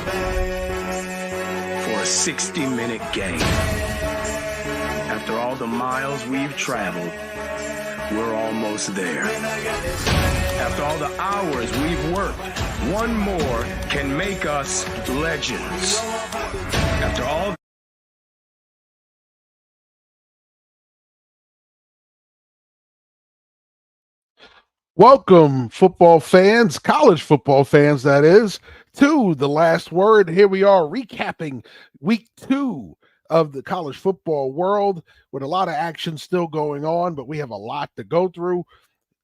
for a 60-minute game. After all the miles we've traveled, we're almost there. After all the hours we've worked, one more can make us legends. After all Welcome, football fans, college football fans, that is, to The Last Word. Here we are recapping week 2 of the college football world with a lot of action still going on, but we have a lot to go through.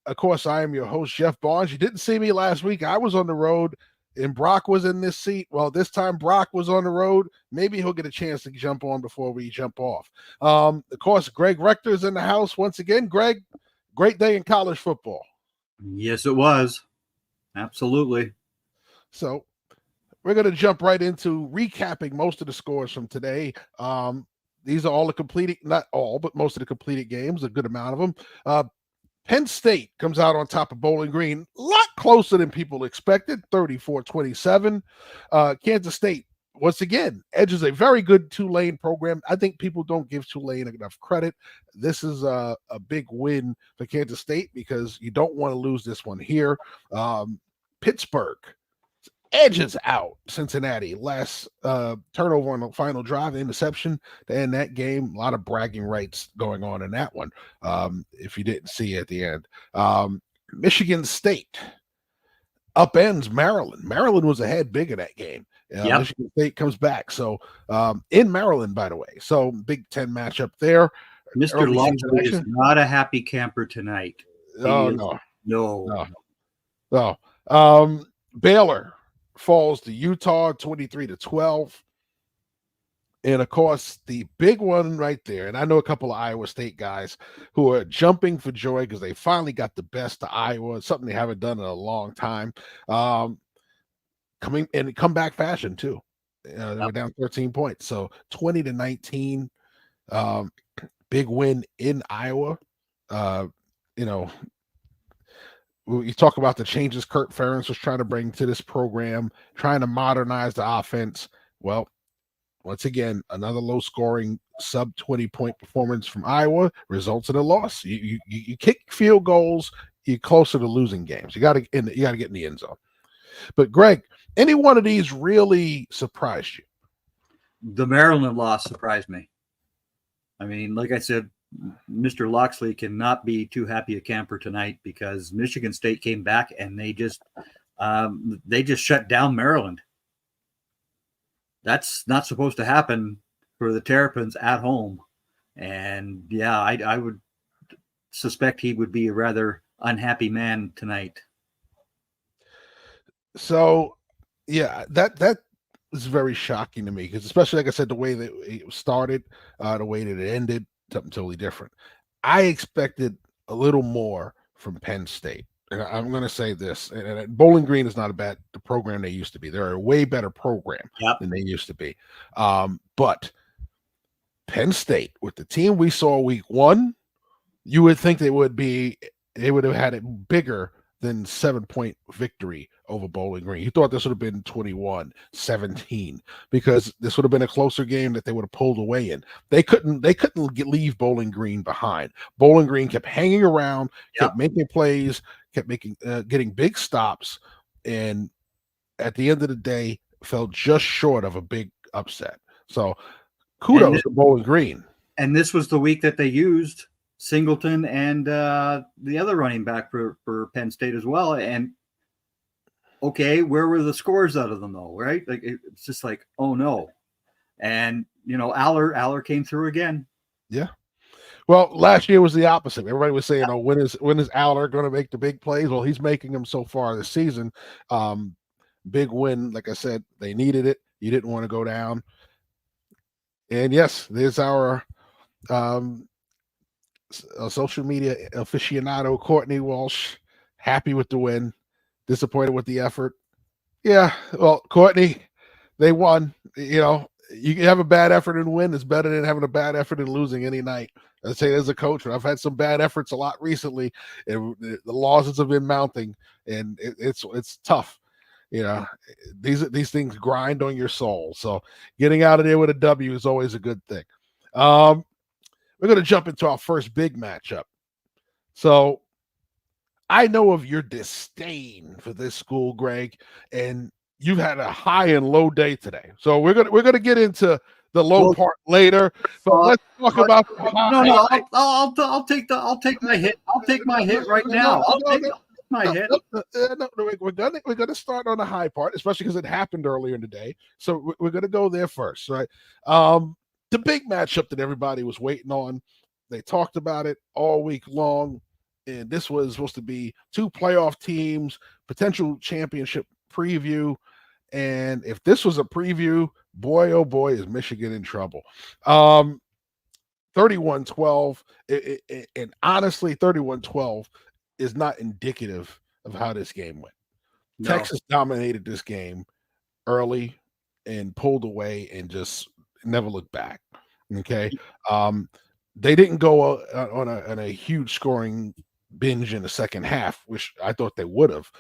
Of course, I am your host, Jeff Barnes. You didn't see me last week. I was on the road, and Brock was in this seat. Well, this time Brock was on the road. Maybe he'll get a chance to jump on before we jump off. Of course, Greg Rector's in the house once again. Greg, great day in college football. Yes, it was. Absolutely. So we're going to jump right into recapping most of the scores from today. These are all the completed, not all, but most of the completed games, a good amount of them. Penn State comes out on top of Bowling Green, a lot closer than people expected, 34-27. Kansas State, once again, edges a very good Tulane program. I think people don't give Tulane enough credit. This is a big win for Kansas State because you don't want to lose this one here. Pittsburgh edges out Cincinnati. Last turnover on the final drive, interception to end that game. A lot of bragging rights going on in that one, if you didn't see at the end. Michigan State upends Maryland. Maryland was ahead big in that game. Yep. Michigan State comes back. So in Maryland, by the way. So Big Ten matchup there. Mr. Locksley is not a happy camper tonight. No. Baylor falls to Utah 23-12. And of course, the big one right there, and I know a couple of Iowa State guys who are jumping for joy because they finally got the best of Iowa, something they haven't done in a long time. Coming in comeback fashion too. They were down 13 points. So 20-19, big win in Iowa. You talk about the changes Kurt Ferentz was trying to bring to this program, trying to modernize the offense. Well, once again, another low-scoring sub 20-point performance from Iowa results in a loss. You kick field goals, you're closer to losing games. You got to get in the end zone. But Greg, any one of these really surprised you? The Maryland loss surprised me. I mean, like I said, Mr. Locksley cannot be too happy a camper tonight because Michigan State came back and they just shut down Maryland. That's not supposed to happen for the Terrapins at home. And yeah, I would suspect he would be a rather unhappy man tonight. So yeah, that is very shocking to me because especially, like I said, the way that it started, the way that it ended, something totally different. I expected a little more from Penn State. And I'm going to say this, and Bowling Green is not the program they used to be. They're a way better program than they used to be. But Penn State, with the team we saw week 1, you would think they would have had it bigger than 7-point victory over Bowling Green. You thought this would have been 21-17 because this would have been a closer game that they would have pulled away in. They couldn't leave Bowling Green behind. Bowling Green kept hanging around, kept making plays, kept getting big stops, and at the end of the day, fell just short of a big upset. So kudos to Bowling Green. And this was the week that they used Singleton and the other running back for Penn State as well. And okay, where were the scores out of them though, right? Like it's just like, oh no. And Aller came through again. Yeah. Well, last year was the opposite. Everybody was saying, "Oh, when is Aller going to make the big plays?" Well, he's making them so far this season. Big win, like I said, they needed it. You didn't want to go down. And yes, there's our social media aficionado, Courtney Walsh, happy with the win, disappointed with the effort. Yeah, well, Courtney, they won. You can have a bad effort and win. It's better than having a bad effort and losing any night. I say as a coach, I've had some bad efforts a lot recently, and the losses have been mounting, and it's tough. You know, these things grind on your soul. So getting out of there with a W is always a good thing. We're going to jump into our first big matchup. So I know of your disdain for this school, Greg, and you've had a high and low day today. So we're gonna get into the low part later, but let's talk about the high. No, I'll take my hit. I'll take my hit right now. I'll take my hit. We're gonna start on the high part, especially because it happened earlier in the day. So we're gonna go there first, right? The big matchup that everybody was waiting on. They talked about it all week long. And this was supposed to be two playoff teams, potential championship preview. And if this was a preview, boy, oh boy, is Michigan in trouble. 31-12. And honestly, 31-12 is not indicative of how this game went. No. Texas dominated this game early and pulled away and just never looked back. Okay. They didn't go on a huge scoring binge in the second half, which I thought they would have.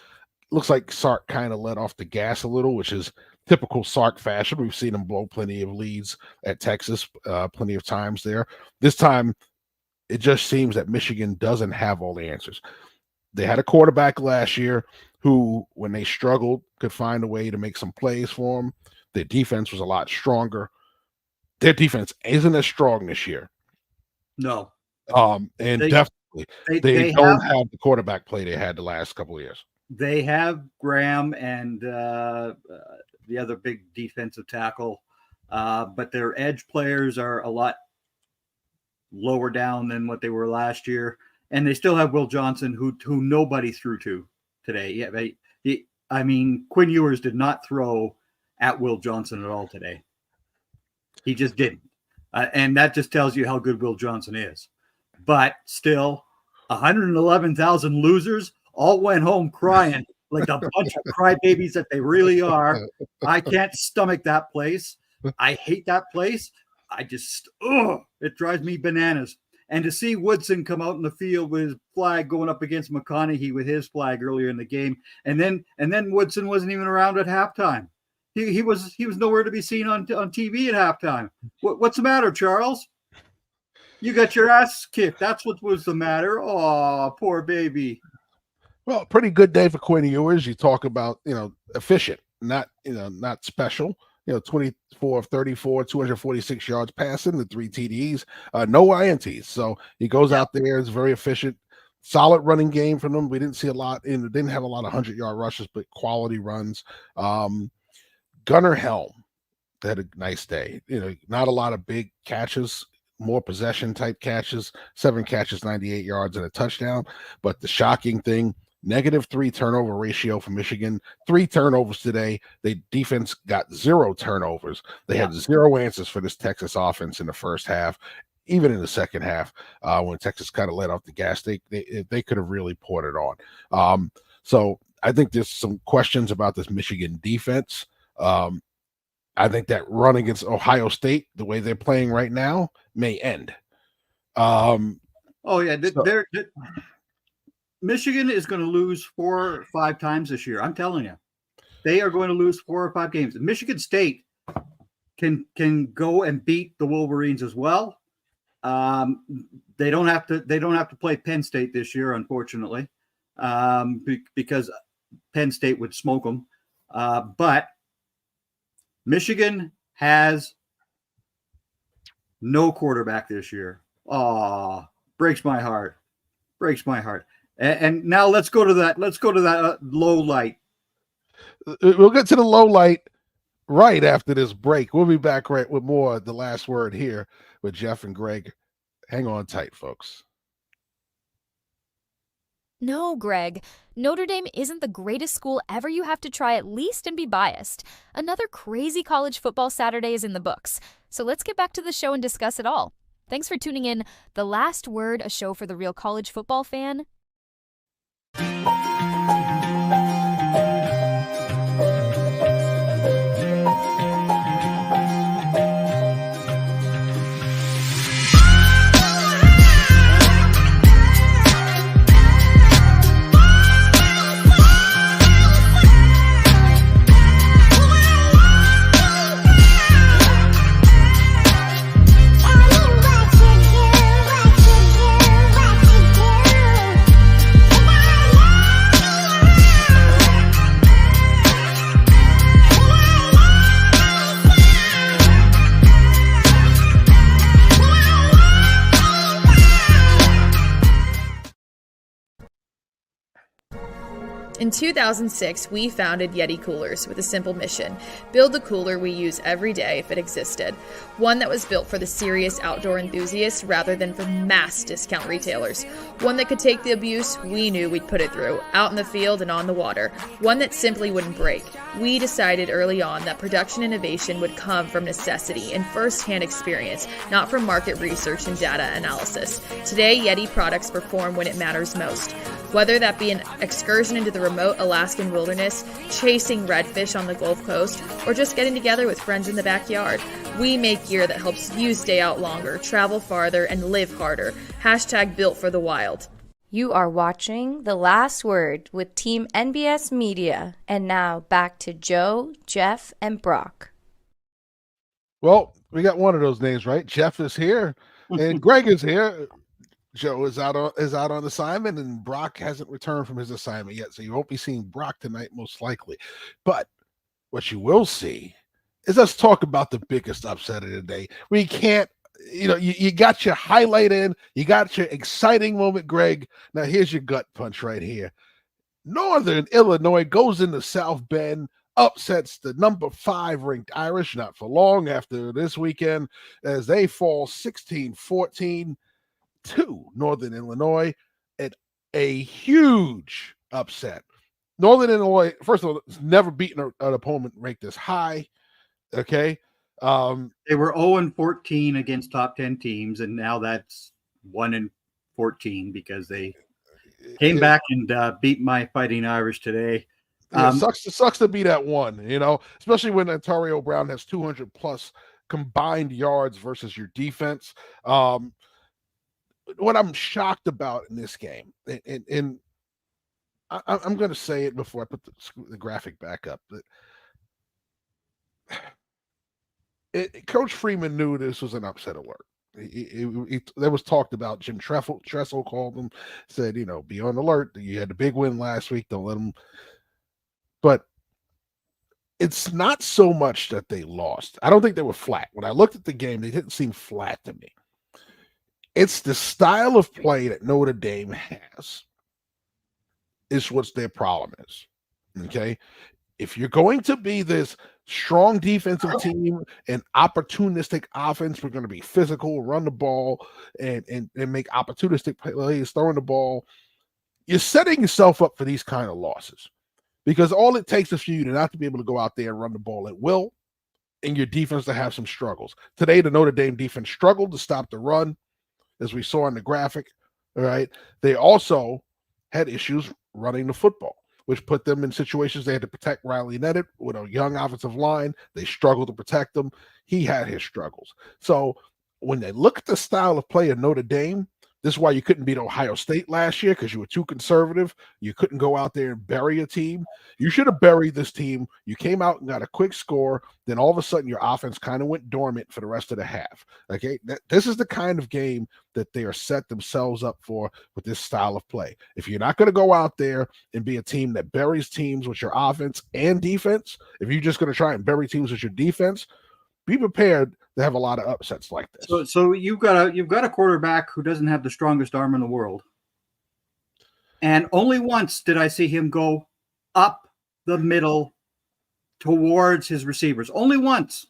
Looks like Sark kind of let off the gas a little, which is typical Sark fashion. We've seen him blow plenty of leads at Texas, plenty of times there. This time, it just seems that Michigan doesn't have all the answers. They had a quarterback last year who, when they struggled, could find a way to make some plays for them. Their defense was a lot stronger. Their defense isn't as strong this year. No. Definitely they don't have the quarterback play they had the last couple of years. They have Graham and the other big defensive tackle, but their edge players are a lot lower down than what they were last year, and they still have Will Johnson, who nobody threw to today. Yeah, I mean, Quinn Ewers did not throw at Will Johnson at all today. He just didn't. And that just tells you how good Will Johnson is. But still, 111,000 losers all went home crying like a bunch of crybabies that they really are. I can't stomach that place. I hate that place. It drives me bananas. And to see Woodson come out in the field with his flag going up against McConaughey with his flag earlier in the game, and then Woodson wasn't even around at halftime. He was nowhere to be seen on TV at halftime. What's the matter, Charles? You got your ass kicked. That's what was the matter. Oh, poor baby. Well, pretty good day for Quinn Ewers. You talk about, efficient, not special. 24 of 34, 246 yards passing, the 3 TDs, no INTs. So he goes out there, is very efficient. Solid running game from them. We didn't see a lot didn't have a lot of 100-yard rushes, but quality runs. Gunnar Helm had a nice day. Not a lot of big catches, more possession type catches, 7 catches, 98 yards and a touchdown. But the shocking thing, -3 turnover ratio for Michigan, 3 turnovers today. The defense got 0 turnovers. They had 0 answers for this Texas offense in the first half. Even in the second half, when Texas kind of let off the gas, they could have really poured it on. So I think there's some questions about this Michigan defense. I think that run against Ohio State, the way they're playing right now, may end. Michigan is going to lose 4 or 5 times this year. I'm telling you, they are going to lose 4 or 5 games. Michigan State can go and beat the Wolverines as well. They don't have to play Penn State this year, unfortunately, because Penn State would smoke them. But Michigan has no quarterback this year. Oh, breaks my heart. And now let's go to that low light. We'll get to the low light right after this break. We'll be back right with more of The Last Word here with Jeff and Greg. Hang on tight, folks. No, Greg. Notre Dame isn't the greatest school ever. You have to try at least and be biased. Another crazy college football Saturday is in the books. So let's get back to the show and discuss it all. Thanks for tuning in. The Last Word, a show for the real college football fan. In 2006, we founded Yeti Coolers with a simple mission: build a cooler we use every day if it existed. One that was built for the serious outdoor enthusiasts rather than for mass discount retailers. One that could take the abuse we knew we'd put it through, out in the field and on the water. One that simply wouldn't break. We decided early on that production innovation would come from necessity and first-hand experience, not from market research and data analysis. Today, Yeti products perform when it matters most. Whether that be an excursion into the remote Alaskan wilderness, chasing redfish on the Gulf Coast, or just getting together with friends in the backyard, we make gear that helps you stay out longer, travel farther, and live harder. Hashtag built for the wild. You are watching The Last Word with Team NBS Media. And now back to Joe, Jeff, and Brock. Well, we got one of those names, right? Jeff is here and Greg is here. Joe is out on assignment, and Brock hasn't returned from his assignment yet, so you won't be seeing Brock tonight, most likely. But what you will see is us talk about the biggest upset of the day. We can't, you got your highlight in, you got your exciting moment, Greg. Now here's your gut punch right here. Northern Illinois goes into South Bend, upsets the number 5 ranked Irish not for long after this weekend as they fall 16-14 to Northern Illinois at a huge upset. Northern Illinois, first of all, has never beaten an opponent ranked this high. Okay. They were 0-14 against top 10 teams, and now that's 1-14 because they came back and beat my Fighting Irish today. Sucks to be that one, especially when Ontario Brown has 200 plus combined yards versus your defense. What I'm shocked about in this game, and I'm going to say it before I put the graphic back up, that Coach Freeman knew this was an upset alert. There was talked about. Jim Tressel called them, said, be on alert. You had the big win last week. Don't let them. But it's not so much that they lost. I don't think they were flat. When I looked at the game, they didn't seem flat to me. It's the style of play that Notre Dame has is what their problem is. Okay. If you're going to be this strong defensive team and opportunistic offense, we're going to be physical, run the ball, and make opportunistic plays, throwing the ball. You're setting yourself up for these kind of losses because all it takes is for you to not to be able to go out there and run the ball at will and your defense to have some struggles. Today, the Notre Dame defense struggled to stop the run, as we saw in the graphic. All right. They also had issues running the football, which put them in situations they had to protect Riley Nettet with a young offensive line. They struggled to protect him. He had his struggles. So when they look at the style of play of Notre Dame, this is why you couldn't beat Ohio State last year, because you were too conservative. You couldn't go out there and bury a team. You should have buried this team. You came out and got a quick score. Then all of a sudden your offense kind of went dormant for the rest of the half. Okay, this is the kind of game that they are set themselves up for with this style of play. If you're not going to go out there and be a team that buries teams with your offense and defense, if you're just going to try and bury teams with your defense, be prepared to have a lot of upsets like this. So you've got a quarterback who doesn't have the strongest arm in the world. And only once did I see him go up the middle towards his receivers. Only once.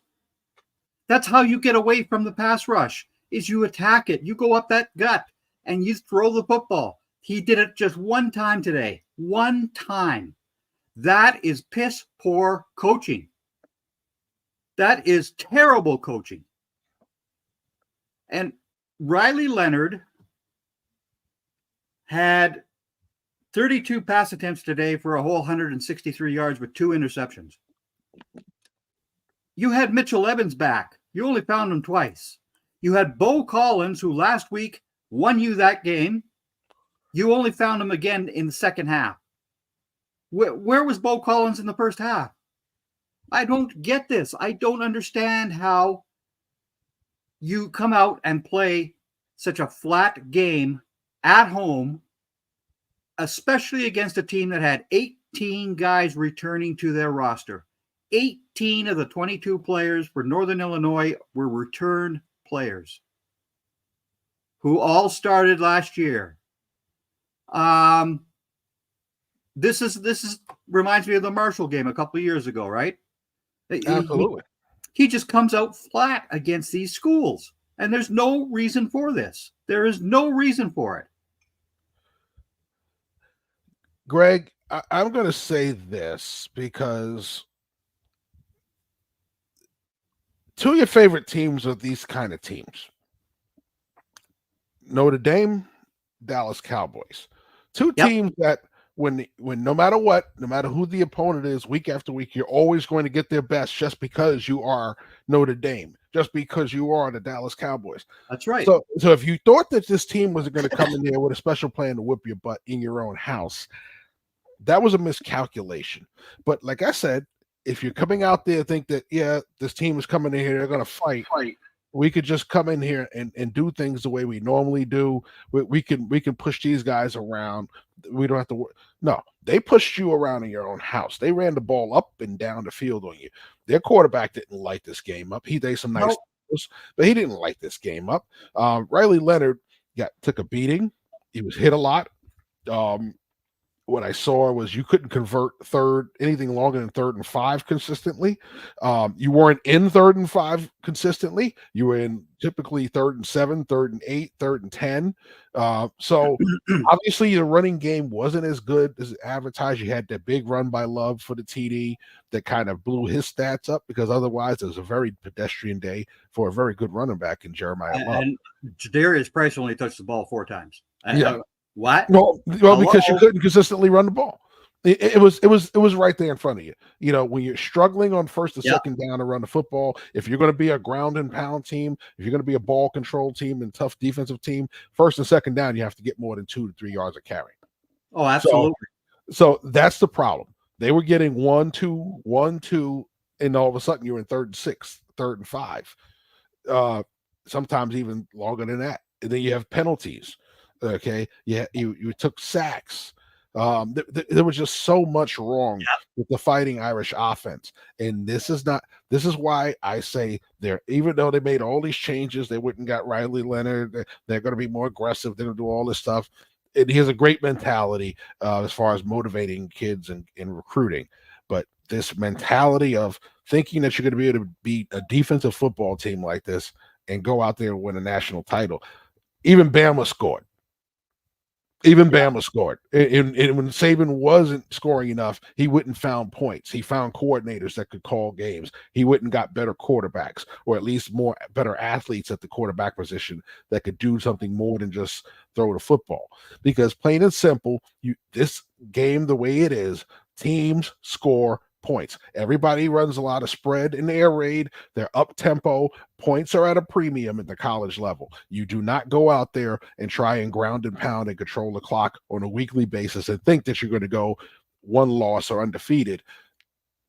That's how you get away from the pass rush, is you attack it. You go up that gut and you throw the football. He did it just one time today. One time. That is piss poor coaching. That is terrible coaching. And Riley Leonard had 32 pass attempts today for a whole 163 yards with 2 interceptions. You had Mitchell Evans back. You only found him twice. You had Bo Collins, who last week won you that game. You only found him again in the second half. Where was Bo Collins in the first half? I don't get this. I don't understand how you come out and play such a flat game at home, especially against a team that had 18 guys returning to their roster. 18 of the 22 players for Northern Illinois were return players who all started last year. this is reminds me of the Marshall game a couple of years ago, right? Absolutely. He just comes out flat against these schools, and there's no reason for this. There is no reason for it. Greg, I'm going to say this because two of your favorite teams are these kind of teams: Notre Dame, Dallas Cowboys. Two teams that when no matter what, no matter who the opponent is, week after week, you're always going to get their best just because you are Notre Dame, just because you are the Dallas Cowboys. That's right. So if you thought that this team was going to come in there with a special plan to whip your butt in your own house, that was a miscalculation. But like I said, if you're coming out there think that, yeah, this team is coming in here, they're going to fight, we could just come in here and do things the way we normally do. We can push these guys around. We don't have to work. No, they pushed you around in your own house. They ran the ball up and down the field on you. Their quarterback didn't light this game up. He did some nice things, but he didn't light this game up. Riley Leonard took a beating. He was hit a lot. What I saw was you couldn't convert anything longer than 3rd and 5 consistently. You weren't in 3rd and 5 consistently. You were in typically 3rd and 7, 3rd and 8, 3rd and 10. So obviously the running game wasn't as good as advertised. You had that big run by Love for the TD that kind of blew his stats up, because otherwise it was a very pedestrian day for a very good running back in Jeremiah Love. And Jadarius Price only touched the ball 4 times. What? Well, because you couldn't consistently run the ball. It was right there in front of you. You know, when you're struggling on first and second down to run the football, if you're going to be a ground and pound team, if you're going to be a ball control team and tough defensive team, first and second down, you have to get more than 2 to 3 yards of carry. Oh, absolutely. So that's the problem. They were getting 1, 2, 1, 2, and all of a sudden you're in 3rd and 6, 3rd and 5. Sometimes even longer than that. And then you have penalties. Okay, you took sacks. There was just so much wrong with the Fighting Irish offense, and this is why I say even though they made all these changes, they went and got Riley Leonard. They're going to be more aggressive. They're going to do all this stuff. And he has a great mentality as far as motivating kids and recruiting, but this mentality of thinking that you're going to be able to beat a defensive football team like this and go out there and win a national title. Even Bama scored. Bama scored. And when Saban wasn't scoring enough, he went and found points. He found coordinators that could call games. He went and got better quarterbacks, or at least better athletes at the quarterback position that could do something more than just throw the football. Because plain and simple, this game, the way it is, teams score points. Everybody runs a lot of spread in the air raid. They're up tempo. Points are at a premium at the college level. You do not go out there and try and ground and pound and control the clock on a weekly basis and think that you're going to go one loss or undefeated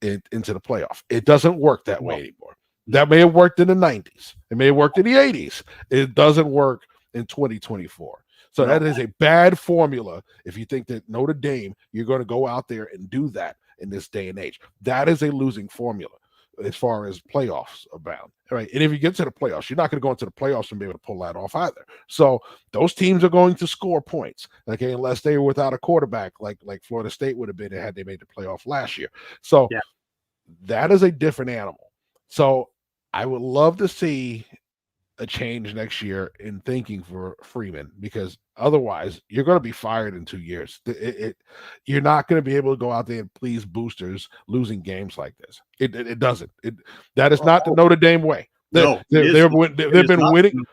into the playoff. It doesn't work that way anymore. That may have worked in the 90s. It may have worked in the 80s. It doesn't work in 2024. So that is a bad formula if you think that Notre Dame, you're going to go out there and do that in this day and age. That is a losing formula as far as playoffs are bound. All right. And if you get to the playoffs, you're not going to go into the playoffs and be able to pull that off either. So those teams are going to score points, okay, unless they were without a quarterback like Florida State would have been had they made the playoff last year. So that is a different animal. So I would love to see a change next year in thinking for Freeman, because otherwise you're going to be fired in 2 years. You're not going to be able to go out there and please boosters losing games like this. It doesn't. That is not the Notre Dame way. They've been winning.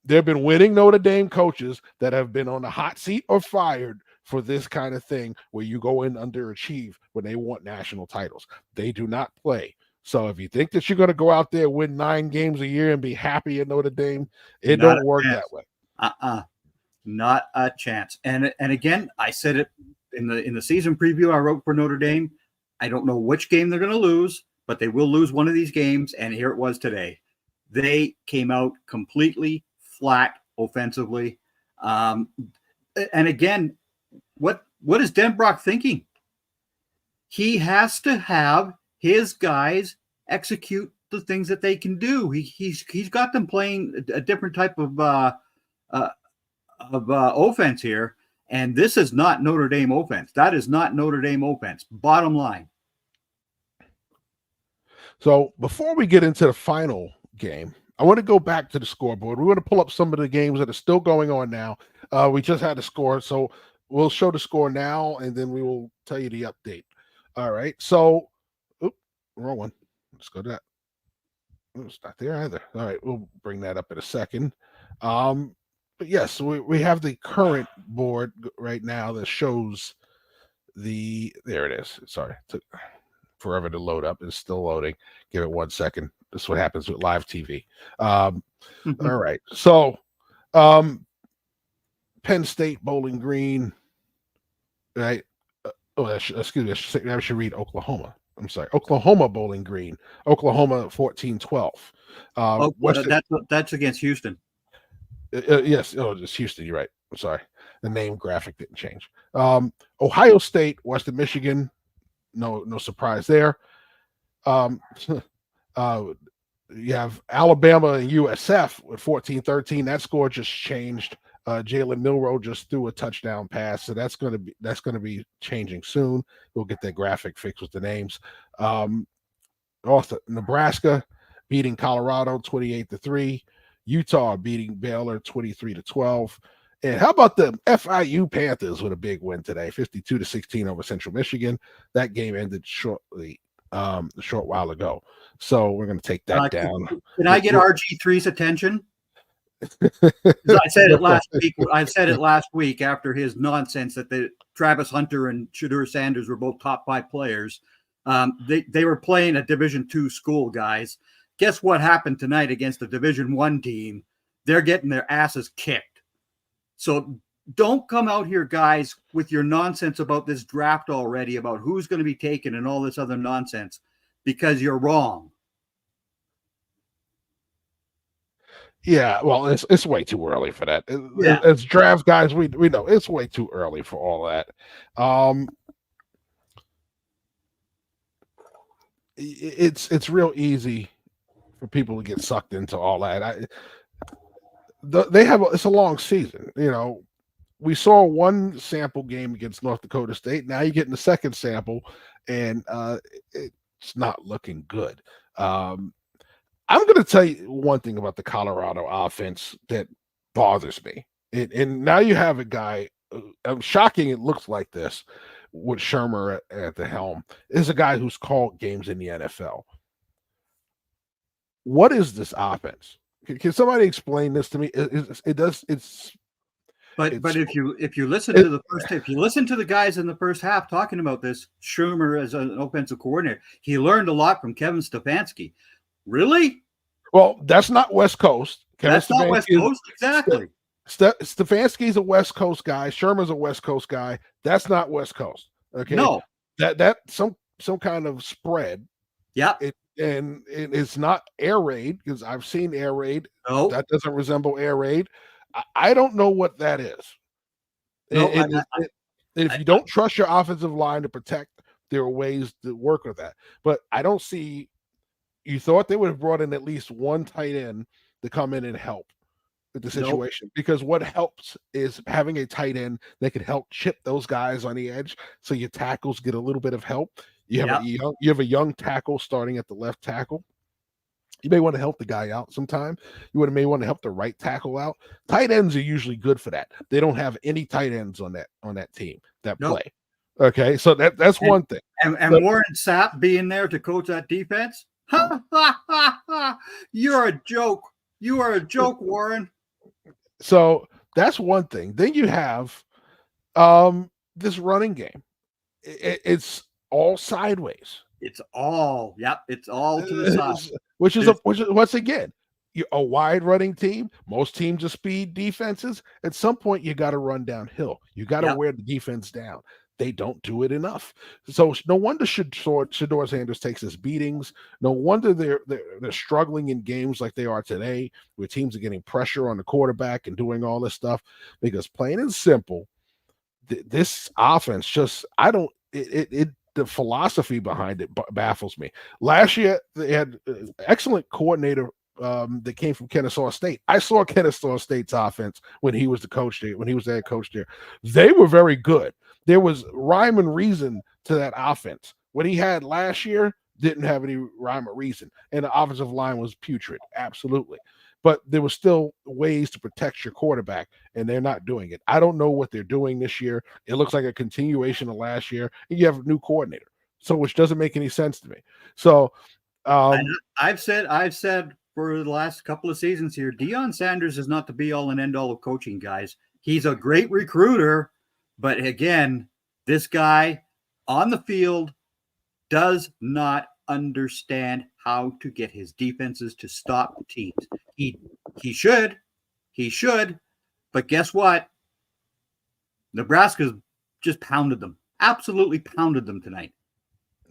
They've been winning Notre Dame coaches that have been on the hot seat or fired for this kind of thing where you go in underachieve when they want national titles. They do not play. So if you think that you're going to go out there, win 9 games a year and be happy at Notre Dame, it don't work that way. Not a chance. And again, I said it in the season preview I wrote for Notre Dame. I don't know which game they're going to lose, but they will lose one of these games. And here it was today. They came out completely flat offensively. And again, what is Denbrock thinking? He has to have his guys execute the things that they can do. He's got them playing a different type of offense here, And this is not Notre Dame offense. That is not Notre Dame offense. Bottom line. So before we get into the final game, I want to go back to the scoreboard. We want to pull up some of the games that are still going on now. We just had the score, so we'll show the score now, and then we will tell you the update. All right. So, wrong one. Let's go to that. It's not there either. All right, we'll bring that up in a second. But yes, we have the current board right now that shows there it is. Sorry, it took forever to load up. It's still loading. Give it 1 second. This is what happens with live TV. All right. So Penn State, Bowling Green, right? Excuse me. I should read Oklahoma. I'm sorry. Oklahoma, Bowling Green. Oklahoma 14-12. That's against Houston. Yes. Oh, it's Houston. You're right. I'm sorry. The name graphic didn't change. Ohio State, Western Michigan. No surprise there. You have Alabama and USF with 14-13. That score just changed. Jalen Milroe just threw a touchdown pass, so that's going to be changing soon. We'll get that graphic fixed with the names. Also, Nebraska beating Colorado 28-3. Utah beating Baylor 23-12. And how about the FIU Panthers with a big win today, 52-16 over Central Michigan? That game ended shortly, a short while ago. So we're going to take that down. Can I get RG3's attention? I said it last week. I said it last week after his nonsense that Travis Hunter and Shadur Sanders were both top 5 players. They were playing a Division II school, guys. Guess what happened tonight against a Division I team? They're getting their asses kicked. So don't come out here, guys, with your nonsense about this draft already, about who's going to be taken and all this other nonsense, because you're wrong. Yeah, well, it's way too early for that. As draft guys, we know it's way too early for all that. It's real easy for people to get sucked into all that. It's a long season. You know, we saw one sample game against North Dakota State. Now you're getting the second sample, and it's not looking good. I'm going to tell you one thing about the Colorado offense that bothers me. And now you have a guy, shocking it looks like this, with Shermer at the helm, is a guy who's called games in the NFL. What is this offense? Can somebody explain this to me? But if you listen to the guys in the first half talking about this, Shermer as an offensive coordinator, he learned a lot from Kevin Stefanski. Really? Well, that's not West Coast. That's not West Coast, exactly. Stefanski's a West Coast guy. Shermer's a West Coast guy. That's not West Coast. Okay. No. That some kind of spread. Yeah. And it's not air raid, because I've seen air raid. No. That doesn't resemble air raid. I don't know what that is. No, if you don't trust your offensive line to protect, there are ways to work with that. But I don't see. You thought they would have brought in at least one tight end to come in and help with the situation, because what helps is having a tight end that can help chip those guys on the edge, so your tackles get a little bit of help. You have a young tackle starting at the left tackle. You may want to help the guy out sometime. May want to help the right tackle out. Tight ends are usually good for that. They don't have any tight ends on that team that play. Okay, so that's one thing. And Warren Sapp being there to coach that defense. You're a joke. You are a joke, Warren. So that's one thing. Then you have this running game. It's all sideways. It's all to the side. Which is once again, you're a wide running team. Most teams are speed defenses. At some point, you got to run downhill. You got to wear the defense down. They don't do it enough. So no wonder Shedeur Sanders takes his beatings. No wonder they're struggling in games like they are today, where teams are getting pressure on the quarterback and doing all this stuff. Because plain and simple, this offense just the philosophy behind it baffles me. Last year they had excellent coordinator that came from Kennesaw State. I saw Kennesaw State's offense when he was the coach there, when he was the head coach there. They were very good. There was rhyme and reason to that offense. What he had last year didn't have any rhyme or reason, and the offensive line was putrid, absolutely. But there was still ways to protect your quarterback, and they're not doing it. I don't know what they're doing this year. It looks like a continuation of last year, and you have a new coordinator, so which doesn't make any sense to me. So I've said for the last couple of seasons here, Deion Sanders is not the be all and end all of coaching, guys. He's a great recruiter, but again, this guy on the field does not understand how to get his defenses to stop teams. He should, but guess what? Nebraska just pounded them, absolutely pounded them tonight.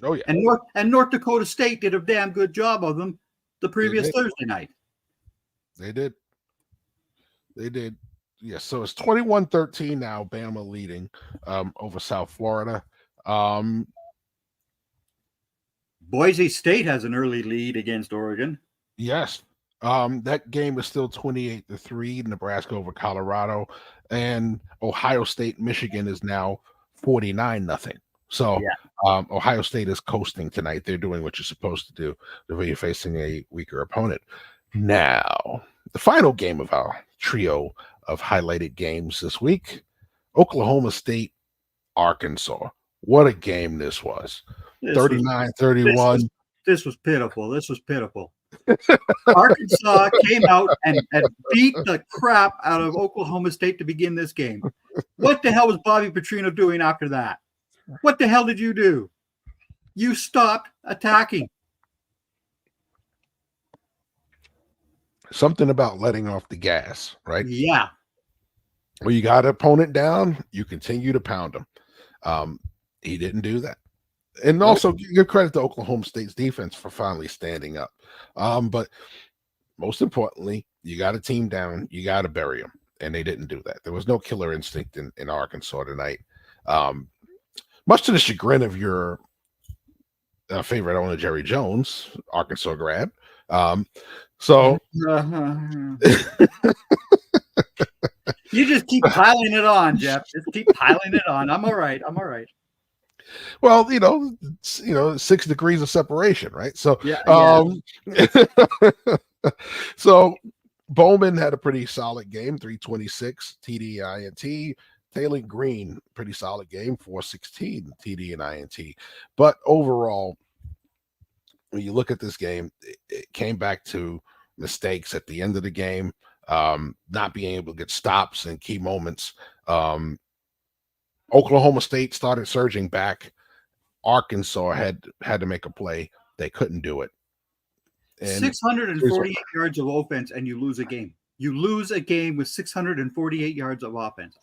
Oh yeah, and North Dakota State did a damn good job of them the previous Thursday night. They did. Yes, so it's 21-13 now. Bama leading over South Florida. Boise State has an early lead against Oregon. Yes. That game is still 28-3, Nebraska over Colorado, and Ohio State, Michigan is now 49-0. So Ohio State is coasting tonight. They're doing what you're supposed to do when you're facing a weaker opponent. Now, the final game of our trio of highlighted games this week, Oklahoma State, Arkansas. What a game this was. 39-31. This was pitiful. Arkansas came out and beat the crap out of Oklahoma State to begin this game. What the hell was Bobby Petrino doing after that? What the hell did you do? You stopped attacking. Something about letting off the gas, right? Yeah. When you got an opponent down, you continue to pound them. He didn't do that. And also give credit to Oklahoma State's defense for finally standing up. But most importantly, you got a team down, you got to bury them. And they didn't do that. There was no killer instinct in Arkansas tonight. Much to the chagrin of your favorite owner, Jerry Jones, Arkansas grad. You just keep piling it on, Jeff. Just keep piling it on. I'm all right. Well, 6 degrees of separation, right? So, so Bowman had a pretty solid game, 326 TD and INT. Taylor Green, pretty solid game, 416 TD and INT. But overall, when you look at this game, it came back to mistakes at the end of the game, not being able to get stops in key moments. Oklahoma State started surging back. Arkansas had to make a play. They couldn't do it. And 648 yards of offense, and you lose a game. You lose a game with 648 yards of offense.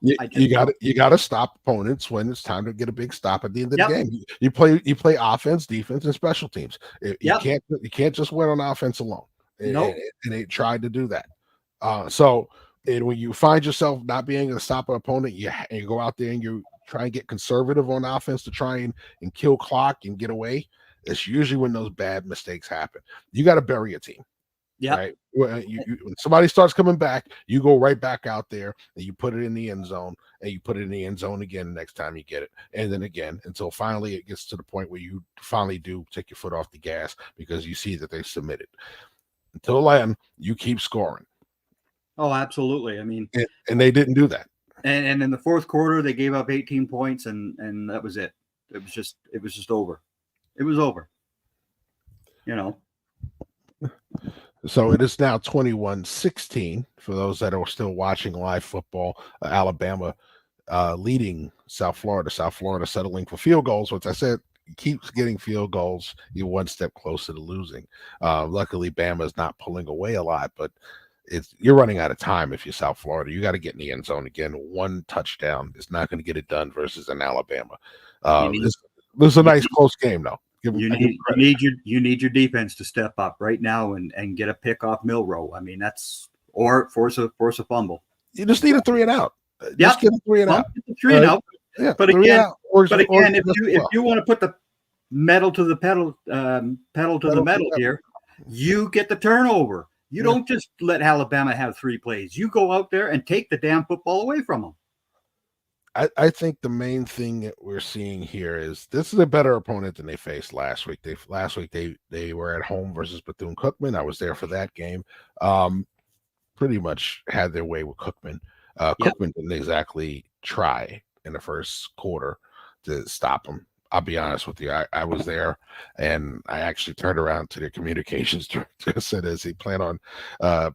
You got to stop opponents when it's time to get a big stop at the end of the game. You play offense, defense, and special teams. You can't just win on offense alone. Nope. And they tried to do that. So when you find yourself not being able to stop an opponent, you go out there and you try and get conservative on offense to try and kill clock and get away. It's usually when those bad mistakes happen. You got to bury a team. Yeah. Right. When somebody starts coming back, you go right back out there and you put it in the end zone, and you put it in the end zone again next time you get it, and then again until finally it gets to the point where you finally do take your foot off the gas because you see that they submitted. Until then, you keep scoring. Oh, absolutely. I mean, and they didn't do that. And in the fourth quarter, they gave up 18 points, and that was it. It was just over. It was over. So it is now 21-16 for those that are still watching live football. Alabama leading South Florida. South Florida settling for field goals, which I said keeps getting field goals. You're one step closer to losing. Luckily, Bama is not pulling away a lot, but you're running out of time if you're South Florida. You got to get in the end zone again. One touchdown is not going to get it done versus an Alabama. This is a nice close game, though. You need your defense to step up right now and get a pick off Milroe. I mean, or force a fumble. You just need a 3 and out. Just get a 3 and out. 3 and out. Yeah, but again, if you want to put the pedal to the metal here, You get the turnover. You don't just let Alabama have 3 plays. You go out there and take the damn football away from them. I think the main thing that we're seeing here is this is a better opponent than they faced last week. Last week they were at home versus Bethune-Cookman. I was there for that game. Pretty much had their way with Cookman. Cookman didn't exactly try in the first quarter to stop them. I'll be honest with you. I was there, and I actually turned around to the communications director and said, "Does he plan on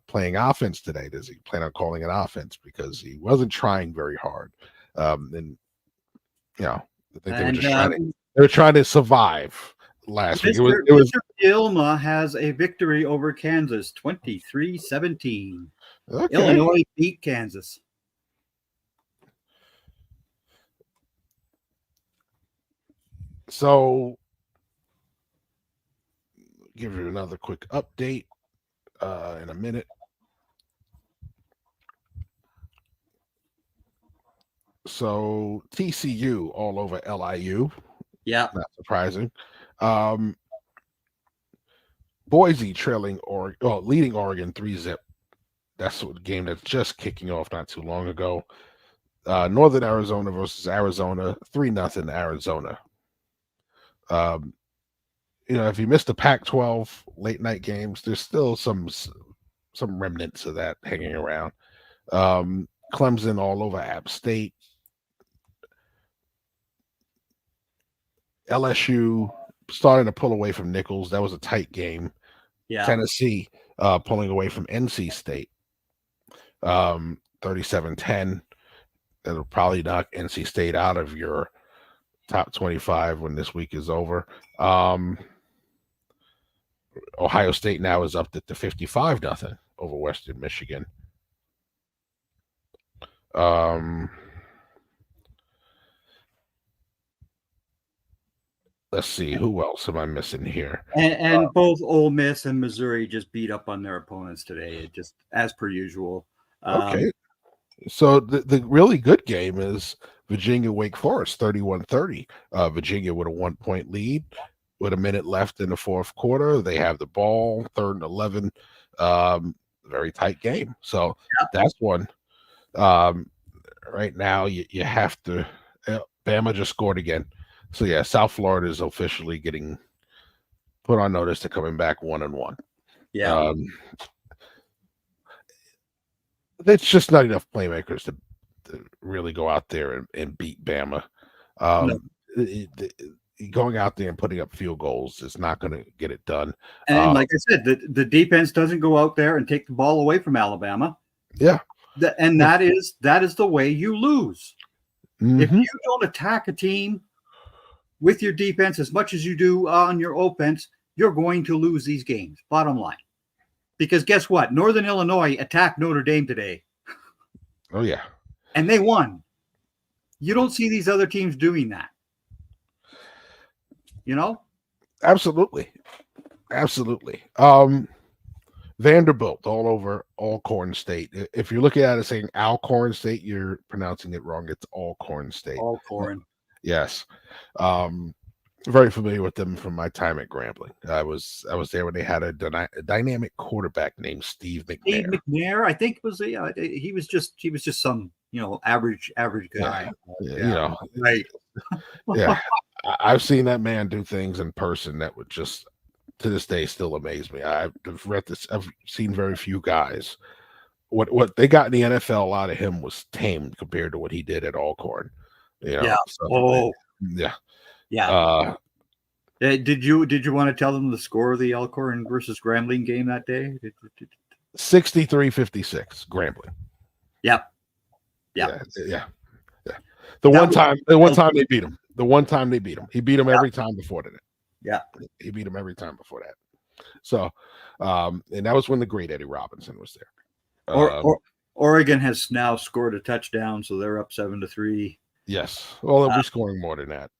playing offense today? Does he plan on calling an offense?" Because he wasn't trying very hard. And you know, I think they were just trying to survive last week. It was Mr. Ilma has a victory over Kansas, 23-17. Okay. Illinois beat Kansas. So, give you another quick update in a minute. So, TCU all over LIU. Yeah. Not surprising. Boise trailing leading Oregon 3-0. That's the game that's just kicking off not too long ago. Northern Arizona versus Arizona, 3-0 Arizona. If you missed the Pac-12 late night games, there's still some remnants of that hanging around. Clemson all over App State. LSU starting to pull away from Nichols. That was a tight game. Yeah. Tennessee pulling away from NC State. 37-10. That'll probably knock NC State out of your top 25 when this week is over. Ohio State now is up to 55-0 over Western Michigan. Let's see, who else am I missing here? And both Ole Miss and Missouri just beat up on their opponents today. It just as per usual. Okay. So the really good game is Virginia Wake Forest 31-30. Virginia with a 1-point lead with a minute left in the fourth quarter. They have the ball, 3rd and 11. Very tight game. So that's one. Right now you have to Bama just scored again. So yeah, South Florida is officially getting put on notice to coming back 1-1. Yeah. It's just not enough playmakers to really go out there and beat Bama. Going out there and putting up field goals is not going to get it done. And like I said, the defense doesn't go out there and take the ball away from Alabama. Yeah. That is the way you lose. Mm-hmm. If you don't attack a team with your defense as much as you do on your offense, you're going to lose these games, bottom line. Because guess what? Northern Illinois attacked Notre Dame today. Oh, yeah. And they won. You don't see these other teams doing that. You know? Absolutely. Vanderbilt all over Alcorn State. If you're looking at it saying Alcorn State, you're pronouncing it wrong. It's Alcorn State. Alcorn. Yes. Very familiar with them from my time at Grambling. I was there when they had a dynamic quarterback named Steve McNair. Steve McNair, I think was he was just some average guy. Yeah. Right. Yeah. I've seen that man do things in person that would just to this day still amaze me. I've seen very few guys. What they got in the NFL out of him was tame compared to what he did at Alcorn. Yeah. Yeah. Did you want to tell them the score of the Alcorn versus Grambling game that day? 63-56, Grambling. Yep. Yeah. The one time they beat him. He beat him every time before that. Yeah. He beat him every time before that. So, and that was when the great Eddie Robinson was there. Oregon has now scored a touchdown, so they're up 7-3. Yes. Well, they'll be scoring more than that.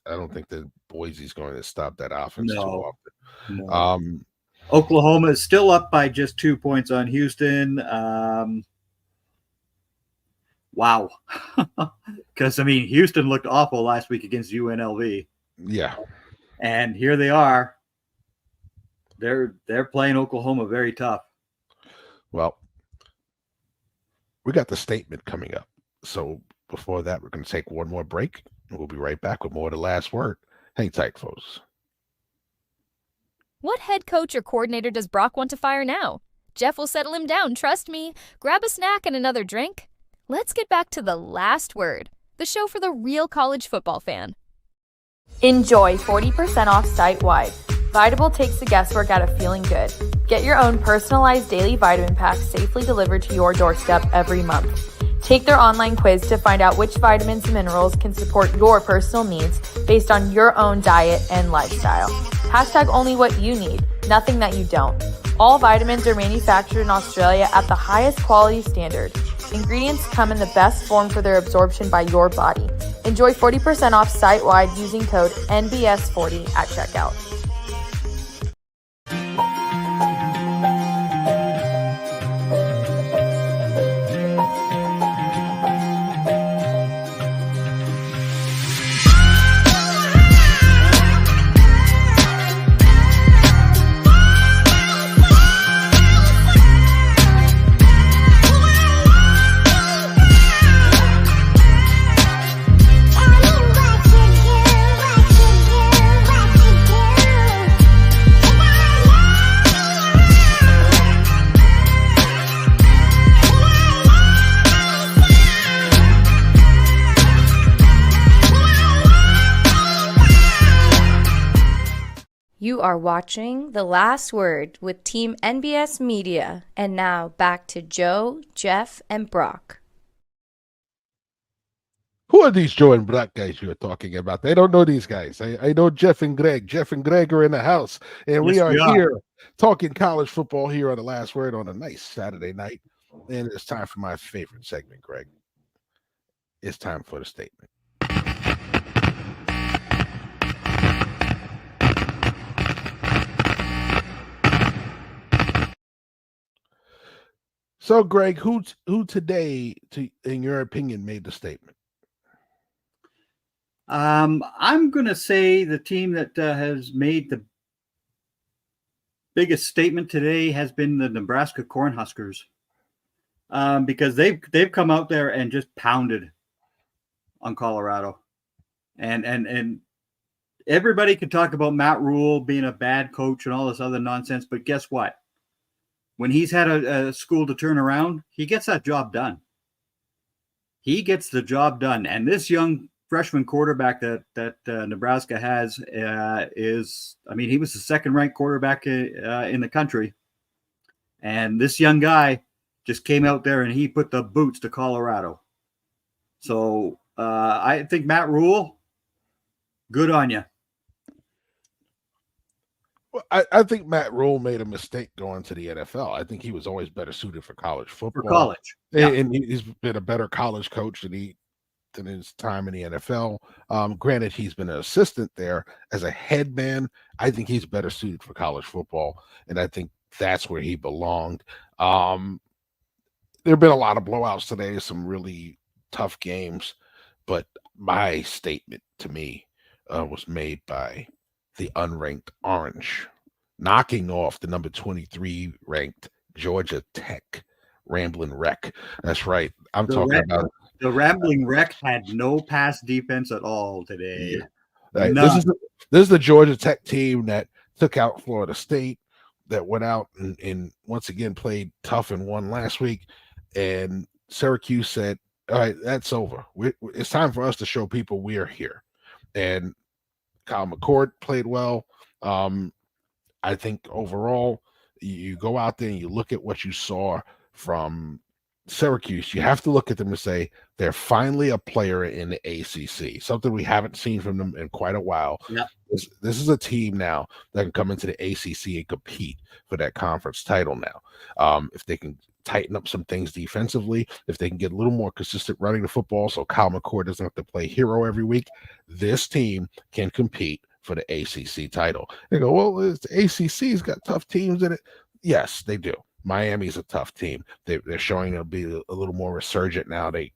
I don't think that Boise's going to stop that offense too often. No. Oklahoma is still up by just 2 points on Houston. Wow. Because, Houston looked awful last week against UNLV. Yeah. And here they are. They're playing Oklahoma very tough. Well, we got the statement coming up. So before that, we're going to take one more break, and we'll be right back with more of the last word. Hang tight, folks. What head coach or coordinator does Brock want to fire now? Jeff will settle him down, trust me. Grab a snack and another drink. Let's get back to the last word, the show for the real college football fan. Enjoy 40% off site-wide. Vitable takes the guesswork out of feeling good. Get your own personalized daily vitamin pack safely delivered to your doorstep every month. Take their online quiz to find out which vitamins and minerals can support your personal needs based on your own diet and lifestyle. Hashtag only what you need, nothing that you don't. All vitamins are manufactured in Australia at the highest quality standard. Ingredients come in the best form for their absorption by your body. Enjoy 40% off site-wide using code NBS40 at checkout. You are watching The Last Word with Team NBS Media. And now back to Joe, Jeff, and Brock. Who are these Joe and Brock guys you're talking about? I don't know these guys. I know Jeff and Greg. Jeff and Greg are in the house, and we are here talking college football here on The Last Word on a nice Saturday night. And it's time for my favorite segment, Greg. It's time for the statement. So, Greg, who today, in your opinion, made the statement? I'm going to say the team that has made the biggest statement today has been the Nebraska Cornhuskers, because they've come out there and just pounded on Colorado, and everybody can talk about Matt Rule being a bad coach and all this other nonsense, but guess what? When he's had a school to turn around, he gets that job done. He gets the job done. And this young freshman quarterback that Nebraska has is, I mean, he was the second-ranked quarterback in the country. And this young guy just came out there and he put the boots to Colorado. So I think Matt Rule, good on you. I think Matt Rule made a mistake going to the NFL. I think he was always better suited for college football. For college. Yeah. And he's been a better college coach than his time in the NFL. Granted, he's been an assistant there as a head man. I think he's better suited for college football, and I think that's where he belonged. There have been a lot of blowouts today, some really tough games, but my statement to me was made by the unranked Orange, knocking off the number 23 ranked Georgia Tech Rambling Wreck. That's right. I'm talking about the Rambling Wreck had no pass defense at all today. Yeah. Right. This is the Georgia Tech team that took out Florida State, that went out and once again played tough and won last week. And Syracuse said, all right, that's over. It's time for us to show people we are here. And Kyle McCord played well. I think overall, you go out there and you look at what you saw from Syracuse, you have to look at them and say they're finally a player in the ACC, something we haven't seen from them in quite a while. Yeah. This is a team now that can come into the ACC and compete for that conference title now. If they can tighten up some things defensively, if they can get a little more consistent running the football so Kyle McCord doesn't have to play hero every week, this team can compete for the ACC title. They go, well, the ACC's got tough teams in it. Yes, they do. Miami's a tough team. They're showing to be a little more resurgent now. They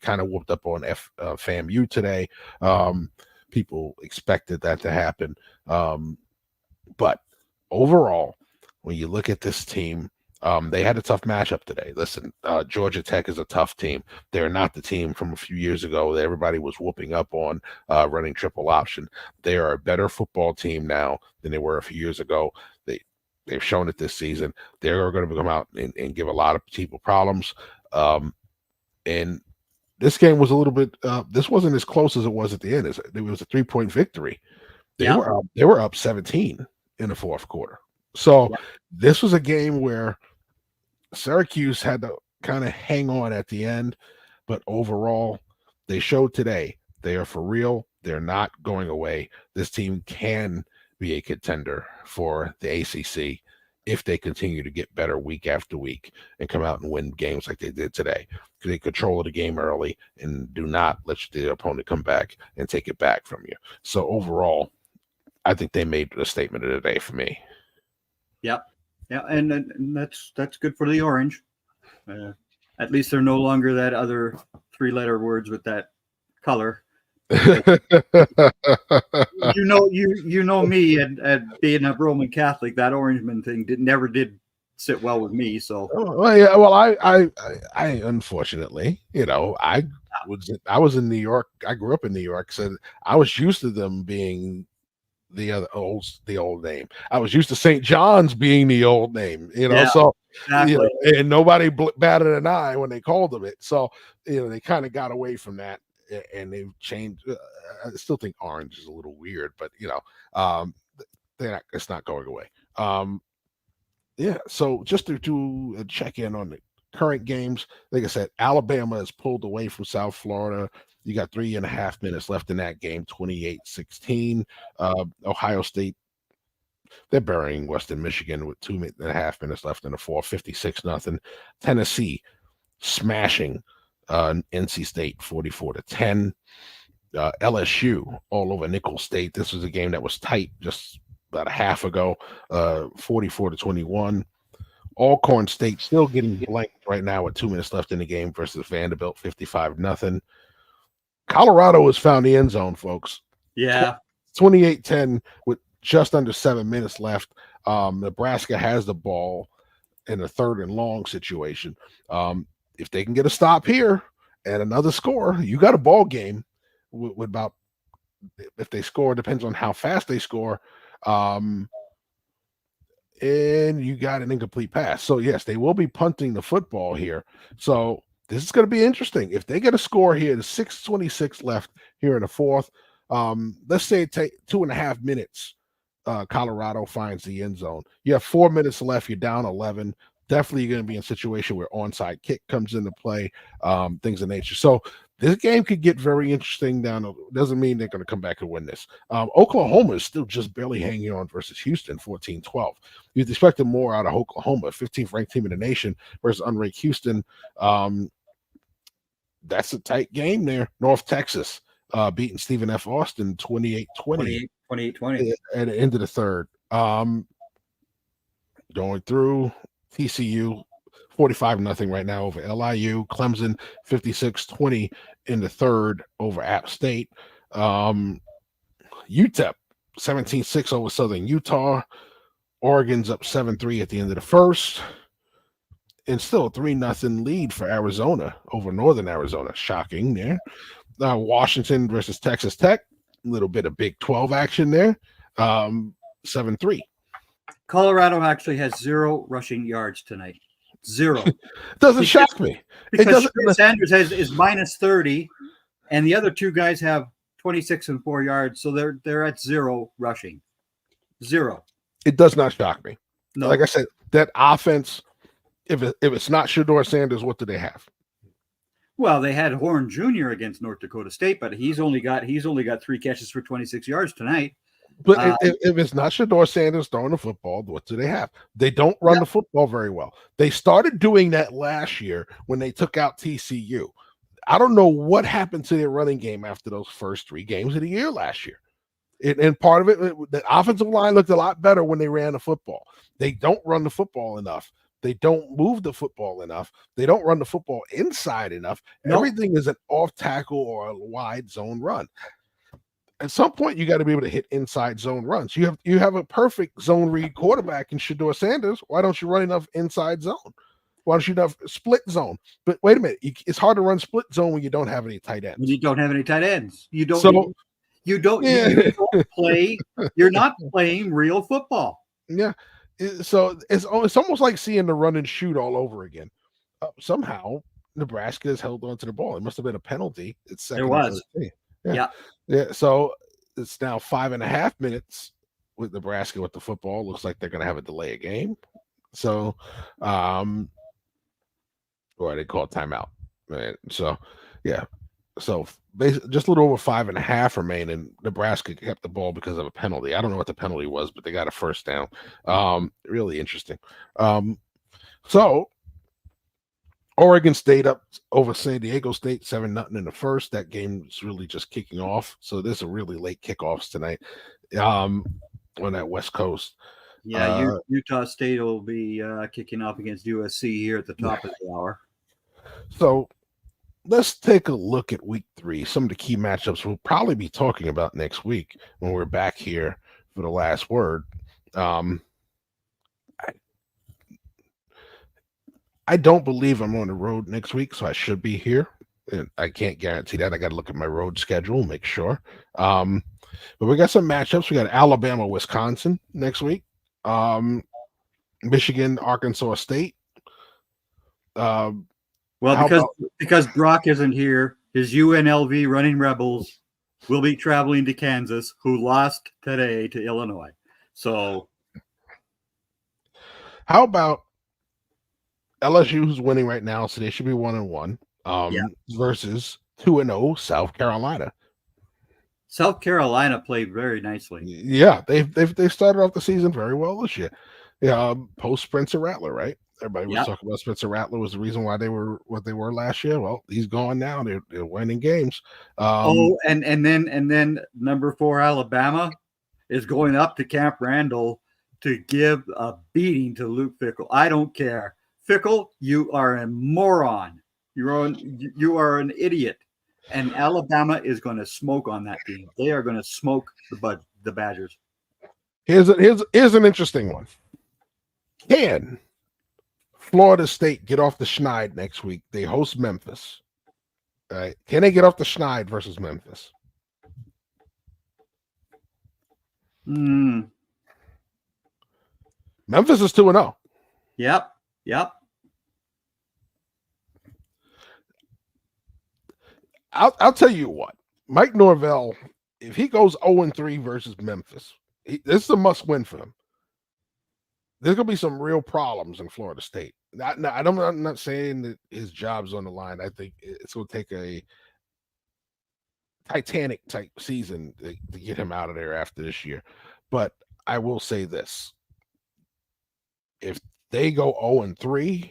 kind of whooped up on FAMU today. People expected that to happen. But overall, when you look at this team, they had a tough matchup today. Listen, Georgia Tech is a tough team. They're not the team from a few years ago that everybody was whooping up on, running triple option. They are a better football team now than they were a few years ago. They've shown it this season. They're going to come out and give a lot of people problems. And this game was a little bit. This wasn't as close as it was at the end. It was a 3-point victory. They were up 17 in the fourth quarter. So this was a game where Syracuse had to kind of hang on at the end, but overall, they showed today they are for real. They're not going away. This team can be a contender for the ACC if they continue to get better week after week and come out and win games like they did today. They control the game early and do not let the opponent come back and take it back from you. So overall, I think they made a statement of the day for me. Yep. Yeah, and that's good for the Orange. At least they're no longer that other 3-letter words with that color. you know me and being a Roman Catholic, that Orangeman thing never did sit well with me. So I unfortunately, I was in New York. I grew up in New York, so I was used to them being the old name. I was used to St. John's being the old name, so exactly. And nobody batted an eye when they called them it. So, they kind of got away from that and they've changed. I still think orange is a little weird, but it's not going away. So just to do a check in on the current games, like I said, Alabama has pulled away from South Florida. You got 3.5 minutes left in that game, 28-16. Ohio State, they're burying Western Michigan with 2.5 minutes left in the fourth, 56-0. Tennessee smashing NC State 44-10. LSU all over Nicholls State. This was a game that was tight just about a half ago, 44-21. Alcorn State still getting blanked right now with 2 minutes left in the game versus Vanderbilt, 55-0. Colorado has found the end zone, folks. Yeah. 28-10 with just under 7 minutes left. Nebraska has the ball in a 3rd and long situation. If they can get a stop here and another score, you got a ball game with about, if they score, depends on how fast they score. And you got an incomplete pass. So, yes, they will be punting the football here. So, this is going to be interesting. If they get a score here, there's 6:26 left here in the fourth. Let's say it take 2.5 minutes. Colorado finds the end zone. You have 4 minutes left. You're down 11. Definitely going to be in a situation where onside kick comes into play, things of nature. So this game could get very interesting doesn't mean they're going to come back and win this. Oklahoma is still just barely hanging on versus Houston, 14-12. You'd expect more out of Oklahoma, 15th ranked team in the nation versus unranked Houston. That's a tight game there. North Texas beating Stephen F. Austin 28-20 at the end of the third. Going through TCU 45-0 right now over LIU. Clemson 56-20 in the third over App State. UTEP 17-6 over Southern Utah. Oregon's up 7-3 at the end of the first. And still a 3-0 lead for Arizona over Northern Arizona. Shocking there. Washington versus Texas Tech. A little bit of Big 12 action there. 7-3. Colorado actually has 0 rushing yards tonight. 0. Doesn't shock me. Because Sanders is minus 30, and the other two guys have 26 and 4 yards, so they're at 0 rushing. 0. It does not shock me. No. Like I said, that offense, if it's not Shedeur Sanders, what do they have? Well, they had Horn Jr. against North Dakota State, but he's only got 3 catches for 26 yards tonight. But if it's not Shedeur Sanders throwing the football, what do they have? They don't run the football very well. They started doing that last year when they took out TCU. I don't know what happened to their running game after those first 3 games of the year last year. And part of it, the offensive line looked a lot better when they ran the football. They don't run the football enough. They don't move the football enough. They don't run the football inside enough. Nope. Everything is an off tackle or a wide zone run. at some point you got to be able to hit inside zone runs. You have a perfect zone read quarterback in Shedeur Sanders. Why don't you run enough inside zone? Why don't you have split zone? But wait a minute, it's hard to run split zone when you don't have any tight ends. When you don't have any tight ends, you don't. So you don't play. You're not playing real football. Yeah. So it's almost like seeing the run and shoot all over again. Somehow Nebraska has held on to the ball. It must have been a penalty. It's second. There was. Yeah. So it's now 5.5 minutes with Nebraska with the football. Looks like they're going to have a delay a game. So, or they call it timeout. Right. So, yeah. So basically, just a little over 5.5 remaining. Nebraska kept the ball because of a penalty. I don't know what the penalty was, but they got a first down. Really interesting. So Oregon State up over San Diego State 7-0 in the first. That game is really just kicking off. So there's a really late kickoffs tonight on that West Coast. Yeah, Utah State will be kicking off against USC here at the top of the hour. So let's take a look at week 3. Some of the key matchups we'll probably be talking about next week when we're back here for the last word. I don't believe I'm on the road next week, so I should be here. And I can't guarantee that. I got to look at my road schedule, make sure. But we got some matchups. We got Alabama, Wisconsin next week. Michigan, Arkansas State. Well, because Brock isn't here, his UNLV Running Rebels will be traveling to Kansas, who lost today to Illinois. So, how about LSU, who's winning right now, so they should be 1-1, versus 2-0 South Carolina. South Carolina played very nicely. Yeah, they've started off the season very well this year. Yeah, post Spencer Rattler, right? Everybody was talking about Spencer Rattler was the reason why they were what they were last year. Well, he's gone now. They're winning games. And then number 4 Alabama is going up to Camp Randall to give a beating to Luke Fickell. I don't care. Fickell, you are a moron. You are an idiot. And Alabama is going to smoke on that team. They are going to smoke the Badgers. Here's an interesting one. Can Florida State get off the schneid next week? They host Memphis. All right. Can they get off the schneid versus Memphis? Memphis is 2-0. Yep. I'll tell you what. Mike Norvell, if he goes 0-3 versus Memphis, this is a must-win for him. There's going to be some real problems in Florida State. I'm not saying that his job's on the line. I think it's going to take a Titanic-type season to get him out of there after this year. But I will say this. If they go 0-3,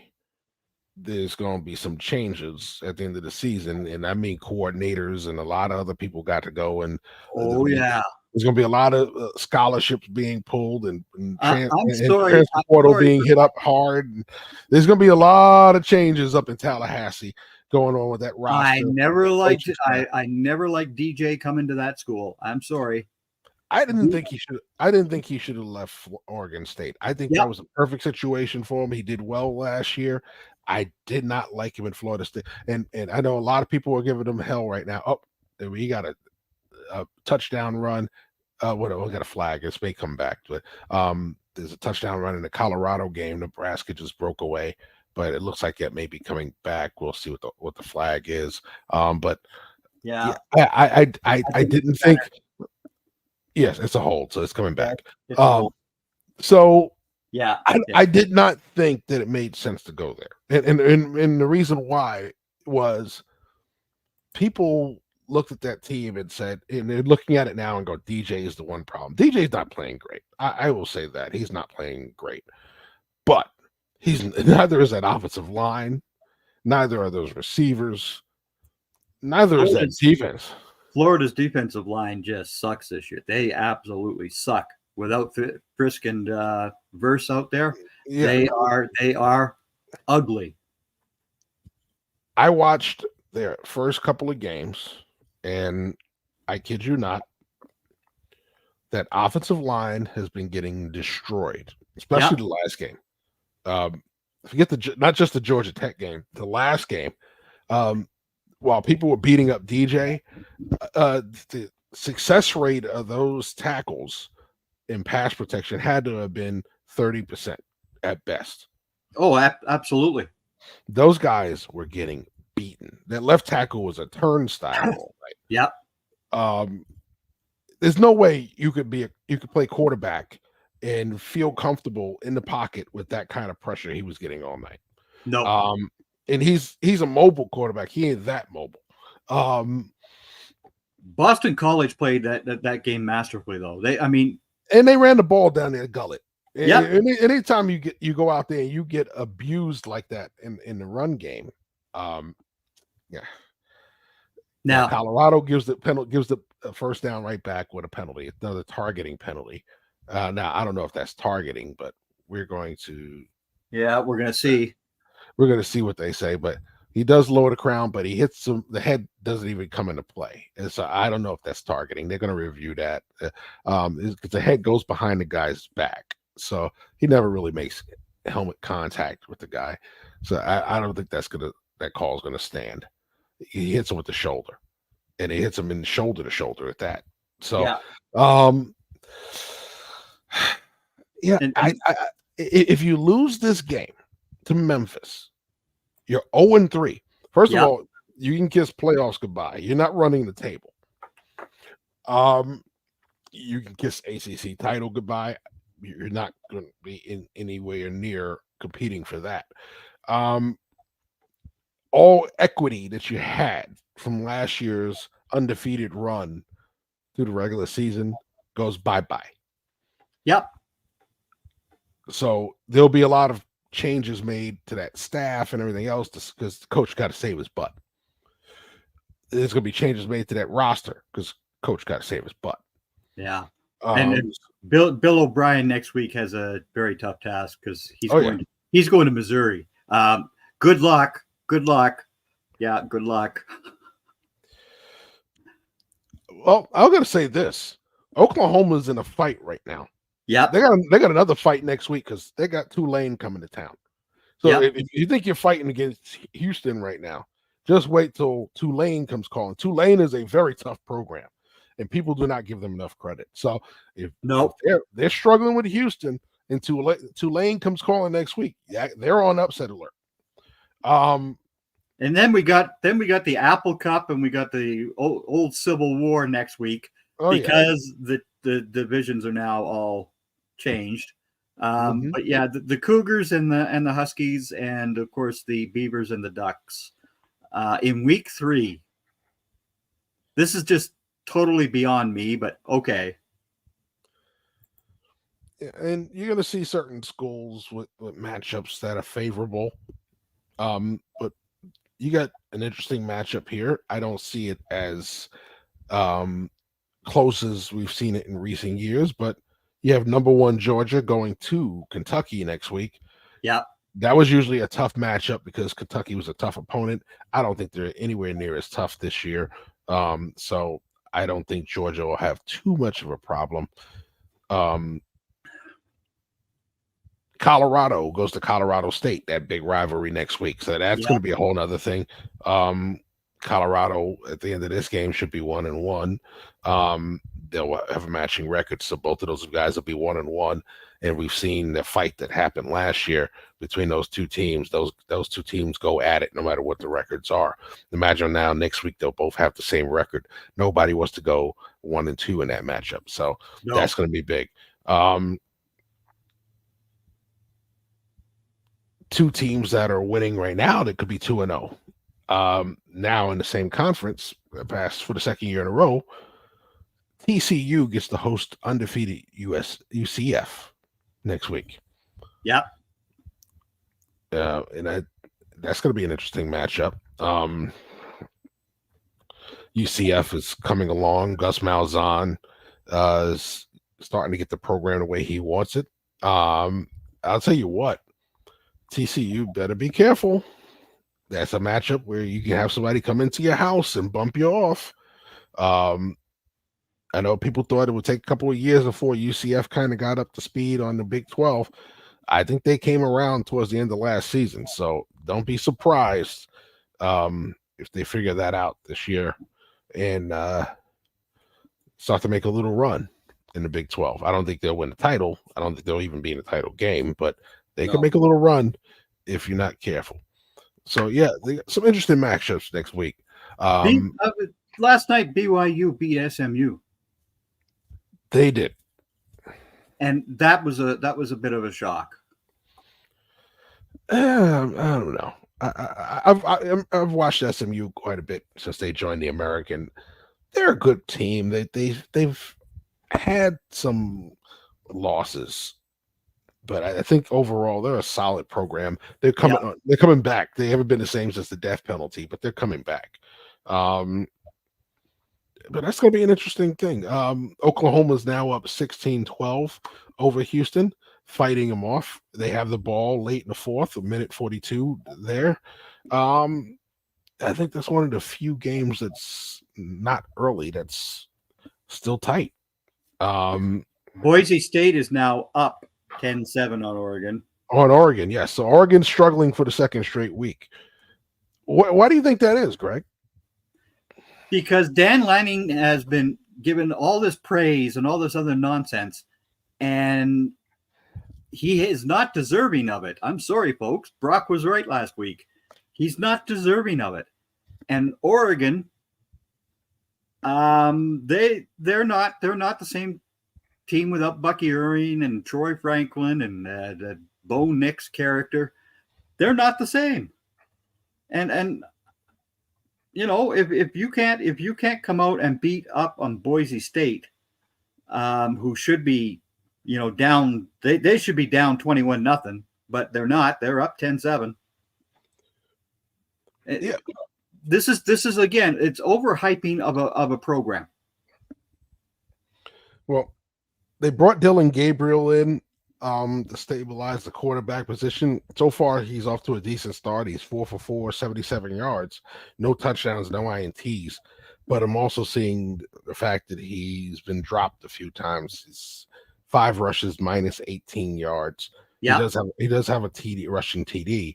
there's going to be some changes at the end of the season. And I mean coordinators and a lot of other people got to go. And there's going to be a lot of scholarships being pulled and transfer portal being hit up hard. And there's going to be a lot of changes up in Tallahassee going on with that roster. I never liked DJ coming to that school. I'm sorry. I didn't think he should have left Oregon State. I think that was a perfect situation for him. He did well last year. I did not like him in Florida State. And I know a lot of people are giving him hell right now. Oh, we got a touchdown run. We got a flag. This may come back, but there's a touchdown run in the Colorado game. Nebraska just broke away, but it looks like it may be coming back. We'll see what the flag is. But I didn't think. Yes, it's a hold, so it's coming back. I did not think that it made sense to go there, and the reason why was people looked at that team and said, and they're looking at it now and go, DJ is the one problem. DJ's not playing great. I will say that he's not playing great, but neither is that offensive line, neither are those receivers, neither is that defense. Florida's defensive line just sucks this year. They absolutely suck. Without Frisk and Verse out there, they are ugly. I watched their first couple of games, and I kid you not, that offensive line has been getting destroyed, especially the last game. Forget not just the Georgia Tech game, the last game. While people were beating up DJ, the success rate of those tackles in pass protection had to have been 30% at best. Oh, absolutely. Those guys were getting beaten. That left tackle was a turnstile all night. Yep. There's no way you could play quarterback and feel comfortable in the pocket with that kind of pressure he was getting all night. No. And he's a mobile quarterback. He ain't that mobile. Boston College played that game masterfully, though. And they ran the ball down their gullet. Yeah. Anytime you go out there and you get abused like that in the run game, yeah. Now Colorado gives the first down right back with a penalty, another targeting penalty. Now I don't know if that's targeting, but we're going to see. We're going to see what they say, but he does lower the crown, but he hits him. The head doesn't even come into play, and so I don't know if that's targeting. They're going to review that because the head goes behind the guy's back, so he never really makes helmet contact with the guy. So I don't think that call is going to stand. He hits him with the shoulder, and he hits him in the shoulder to shoulder at that. So, if you lose this game to Memphis, you're 0-3. First of all, you can kiss playoffs goodbye. You're not running the table. You can kiss ACC title goodbye. You're not going to be anywhere near competing for that. All equity that you had from last year's undefeated run through the regular season goes bye-bye. Yep. So there'll be a lot of changes made to that staff and everything else because the coach got to save his butt. There's going to be changes made to that roster because coach got to save his butt. Yeah. And Bill O'Brien next week has a very tough task because he's going to Missouri. Good luck. Yeah, good luck. Well, I'm going to say this. Oklahoma's in a fight right now. Yeah, they got another fight next week because they got Tulane coming to town. So if you think you're fighting against Houston right now, just wait till Tulane comes calling. Tulane is a very tough program, and people do not give them enough credit. So if they're struggling with Houston and Tulane comes calling next week, they're on upset alert. And then we got the Apple Cup and we got the old Civil War next week because the divisions are now all changed. But yeah, the Cougars and the Huskies and of course the Beavers and the Ducks in week 3. This is just totally beyond me, but okay. And you're going to see certain schools with matchups that are favorable. But you got an interesting matchup here. I don't see it as close as we've seen it in recent years, but you have number 1 Georgia going to Kentucky next week. Yeah. That was usually a tough matchup because Kentucky was a tough opponent. I don't think they're anywhere near as tough this year. So I don't think Georgia will have too much of a problem. Colorado goes to Colorado State, that big rivalry next week. So that's going to be a whole nother thing. Colorado at the end of this game should be 1-1. They'll have a matching record. So both of those guys will be 1-1. And we've seen the fight that happened last year between those two teams. Those two teams go at it no matter what the records are. Imagine now next week they'll both have the same record. Nobody wants to go 1-2 in that matchup. So that's going to be big. Two teams that are winning right now that could be 2-0. Now in the same conference, passed for the second year in a row, TCU gets to host undefeated UCF next week. Yep. And that's going to be an interesting matchup. UCF is coming along. Gus Malzahn is starting to get the program the way he wants it. I'll tell you what, TCU better be careful. That's a matchup where you can have somebody come into your house and bump you off. I know people thought it would take a couple of years before UCF kind of got up to speed on the Big 12. I think they came around towards the end of last season, so don't be surprised if they figure that out this year and start to make a little run in the Big 12. I don't think they'll win the title. I don't think they'll even be in the title game, but they can make a little run if you're not careful. So yeah, they got some interesting matchups next week. Last night, BYU beat SMU. They did, and that was a bit of a shock. I don't know. I've watched SMU quite a bit since they joined the American. They're a good team. They've had some losses, but I think overall they're a solid program. They're coming back. They haven't been the same since the death penalty, but they're coming back. But that's going to be an interesting thing. Oklahoma's now up 16-12 over Houston, fighting them off. They have the ball late in the fourth, a minute 42 there. I think that's one of the few games that's not early, that's still tight. Boise State is now up 10-7 on Oregon. On Oregon, yes. So Oregon's struggling for the second straight week. Why do you think that is, Greg? Because Dan Lanning has been given all this praise and all this other nonsense, and he is not deserving of it. I'm sorry, folks. Brock was right last week. He's not deserving of it. And Oregon, they're not the same team without Bucky Irving and Troy Franklin and the Bo Nix character. They're not the same. And you know, if you can't come out and beat up on Boise State, who should be, you know, down, they should be down 21-0, but they're not. They're up 10-7. Yeah. This is again, it's overhyping of a program. Well, they brought Dylan Gabriel in to stabilize the quarterback position. So far, he's off to a decent start. He's 4 for 4, 77 yards, no touchdowns, no INTs. But I'm also seeing the fact that he's been dropped a few times. He's 5 rushes, minus 18 yards. Yeah, he does have a TD, rushing TD,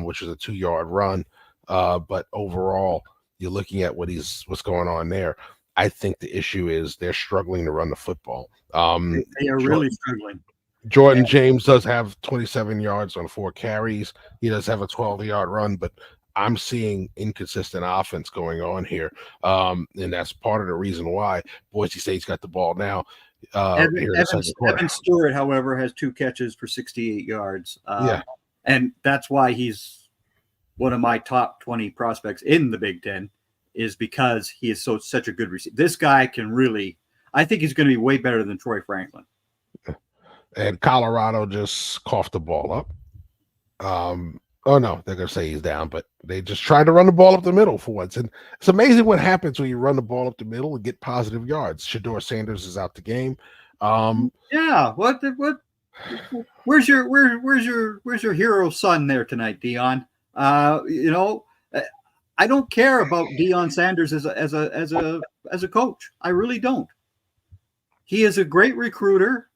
which is a 2-yard run. But overall, you're looking at what's going on there. I think the issue is they're struggling to run the football. They are really struggling. Jordan James does have 27 yards on 4 carries. He does have a 12-yard run, but I'm seeing inconsistent offense going on here. And that's part of the reason why Boise State's got the ball now. Evan Stewart, however, has 2 catches for 68 yards. And that's why he's one of my top 20 prospects in the Big Ten, is because he is such a good receiver. This guy can really, I think he's going to be way better than Troy Franklin. And Colorado just coughed the ball up. Oh no, they're gonna say he's down, but they just tried to run the ball up the middle for once. And it's amazing what happens when you run the ball up the middle and get positive yards. Shador Sanders is out the game. Yeah, what where's your hero son there tonight, Dion? You know, I don't care about Deion Sanders as a coach. I really don't. He is a great recruiter,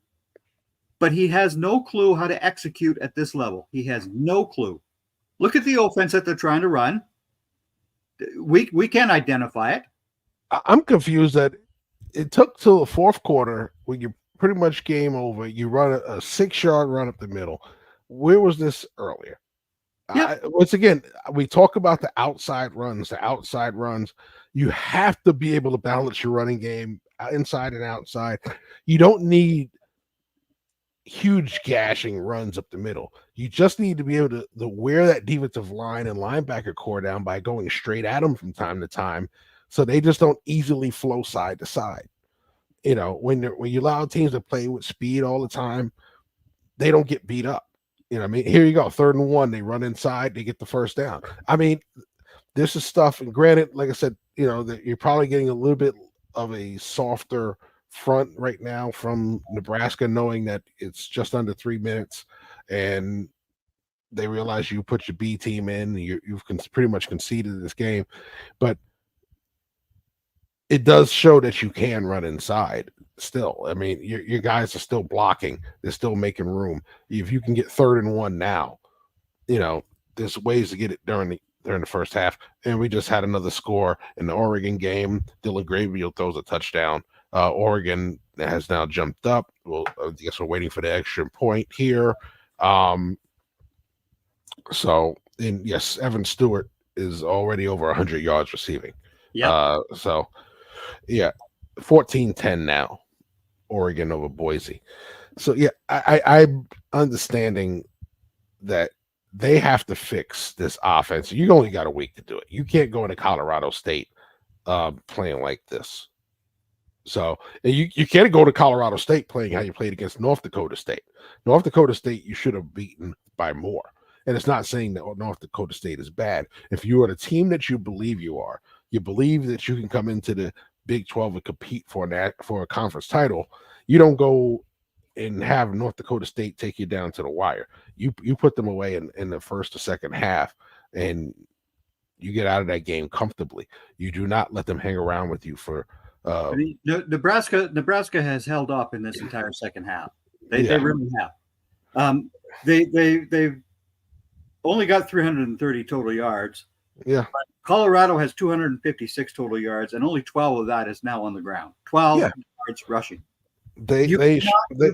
but he has no clue how to execute at this level. He has no clue. Look at the offense that they're trying to run. We can't identify it. I'm confused that it took till the fourth quarter when you're pretty much game over. You run a 6-yard run up the middle. Where was this earlier? Yep. Once again, we talk about the outside runs. You have to be able to balance your running game inside and outside. You don't need huge gashing runs up the middle. You just need to be able to wear that defensive line and linebacker core down by going straight at them from time to time, so they just don't easily flow side to side. You know, when you allow teams to play with speed all the time, they don't get beat up. You know what I mean? Here you go, 3rd and 1, they run inside, they get the first down. I mean, this is stuff, and granted, like I said, you know, that you're probably getting a little bit of a softer front right now from Nebraska, knowing that it's just under 3 minutes and they realize you put your B team in, you've pretty much conceded this game. But it does show that you can run inside still. I mean, your guys are still blocking. They're still making room. If you can get 3rd and 1 now, there's ways to get it during the first half. And we just had another score in the Oregon game. Dylan Gabriel throws a touchdown. Oregon has now jumped up. Well, I guess we're waiting for the extra point here. So, and yes, Evan Stewart is already over 100 yards receiving. Yeah. So, yeah, 14-10 now, Oregon over Boise. So, yeah, I'm understanding that they have to fix this offense. You only got a week to do it. You can't go into Colorado State playing like this. So you can't go to Colorado State playing how you played against North Dakota State. North Dakota State, you should have beaten by more. And it's not saying that North Dakota State is bad. If you are the team that you believe you are, you believe that you can come into the Big 12 and compete for a conference title, you don't go and have North Dakota State take you down to the wire. You put them away in the first or second half, and you get out of that game comfortably. You do not let them hang around with you for I mean, Nebraska has held up in this entire second half. They really have. They've only got 330 total yards. Yeah. But Colorado has 256 total yards, and only 12 of that is now on the ground. 12 yards rushing. You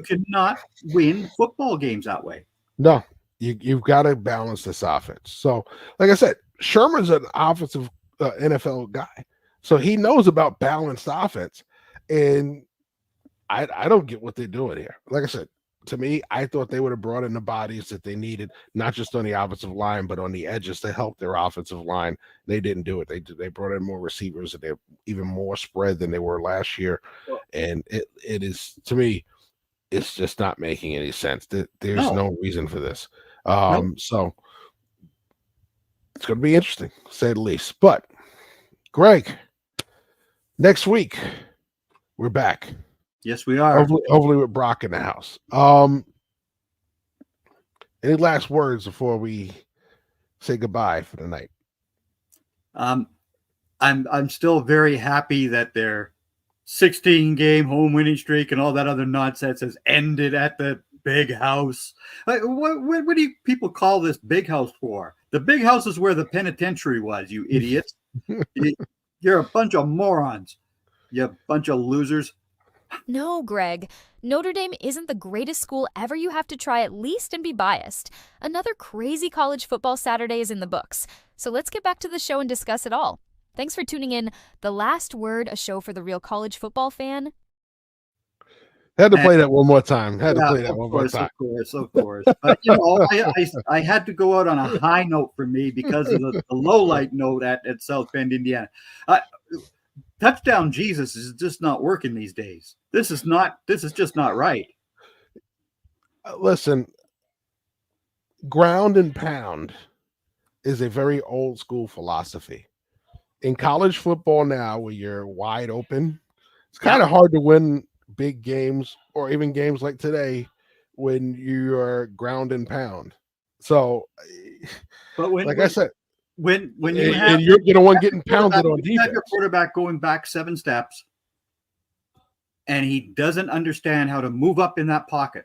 cannot win football games that way. No, you've got to balance this offense. So, like I said, Sherman's an offensive NFL guy, so he knows about balanced offense. And I don't get what they're doing here. Like I said, to me, I thought they would have brought in the bodies that they needed, not just on the offensive line, but on the edges to help their offensive line. They didn't do it. They brought in more receivers, and they're even more spread than they were last year. And it is, to me, it's just not making any sense. There's no reason for this. So it's going to be interesting, to say the least. But, Greg, next week, we're back. Yes, we are. Hopefully with Brock in the house. Any last words before we say goodbye for the night? I'm still very happy that their 16-game home winning streak and all that other nonsense has ended at the big house. What do you people call this big house for? The big house is where the penitentiary was, you idiots. You're a bunch of morons. You bunch of losers. No, Greg. Notre Dame isn't the greatest school ever. You have to try at least and be biased. Another crazy college football Saturday is in the books. So let's get back to the show and discuss it all. Thanks for tuning in. The Last Word, a show for the real college football fan. Had to play that one more time. Of course. But, I had to go out on a high note for me because of the low light note at South Bend, Indiana. Touchdown Jesus is just not working these days. This is just not right. Listen, ground and pound is a very old school philosophy. In college football now, where you're wide open, it's kind of hard to win big games or even games like today when you are ground and pound. So, but I said, when you're the one getting pounded on defense, you have your quarterback going back 7 steps, and he doesn't understand how to move up in that pocket.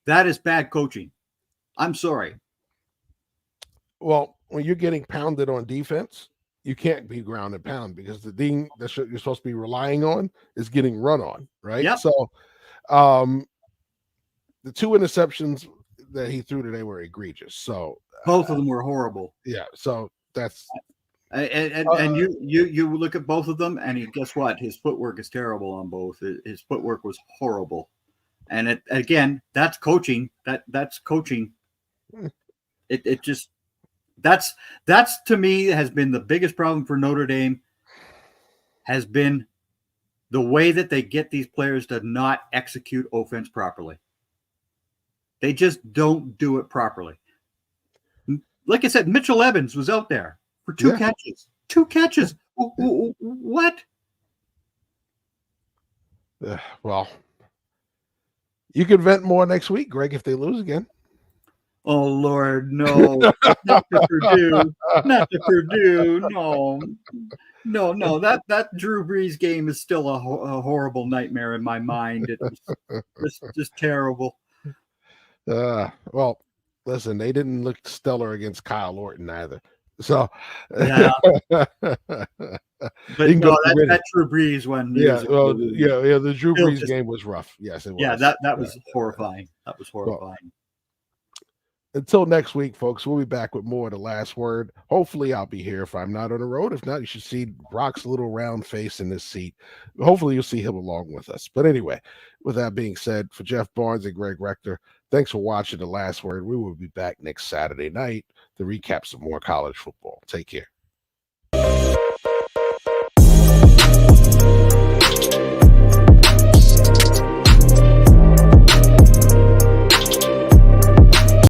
That is bad coaching. I'm sorry. Well, when you're getting pounded on defense, you can't be ground and pound because the thing that you're supposed to be relying on is getting run on, right? Yep. So, the 2 interceptions that he threw today were egregious. So both of them were horrible. Yeah. So that's and you look at both of them, and guess what? His footwork is terrible on both. His footwork was horrible, and that's coaching. That's coaching. It just. That's to me has been the biggest problem for Notre Dame, has been the way that they get these players to not execute offense properly. They just don't do it properly. Like I said, Mitchell Evans was out there for 2 catches. 2 catches. What? Well, you could vent more next week, Greg, if they lose again. Oh Lord, no, not to Purdue, not to Purdue. No. That Drew Brees game is still a horrible nightmare in my mind. It was just terrible. Well, listen, they didn't look stellar against Kyle Orton either. So, Yeah. But can no, go win it. that Drew Brees one. Yeah, well, yeah, the Drew Still Brees just- game was rough. Yes, it was. Yeah, that was horrifying. That was horrifying. Until next week, folks, we'll be back with more of The Last Word. Hopefully, I'll be here if I'm not on the road. If not, you should see Brock's little round face in this seat. Hopefully, you'll see him along with us. But anyway, with that being said, for Jeff Barnes and Greg Rector, thanks for watching The Last Word. We will be back next Saturday night to recap some more college football. Take care.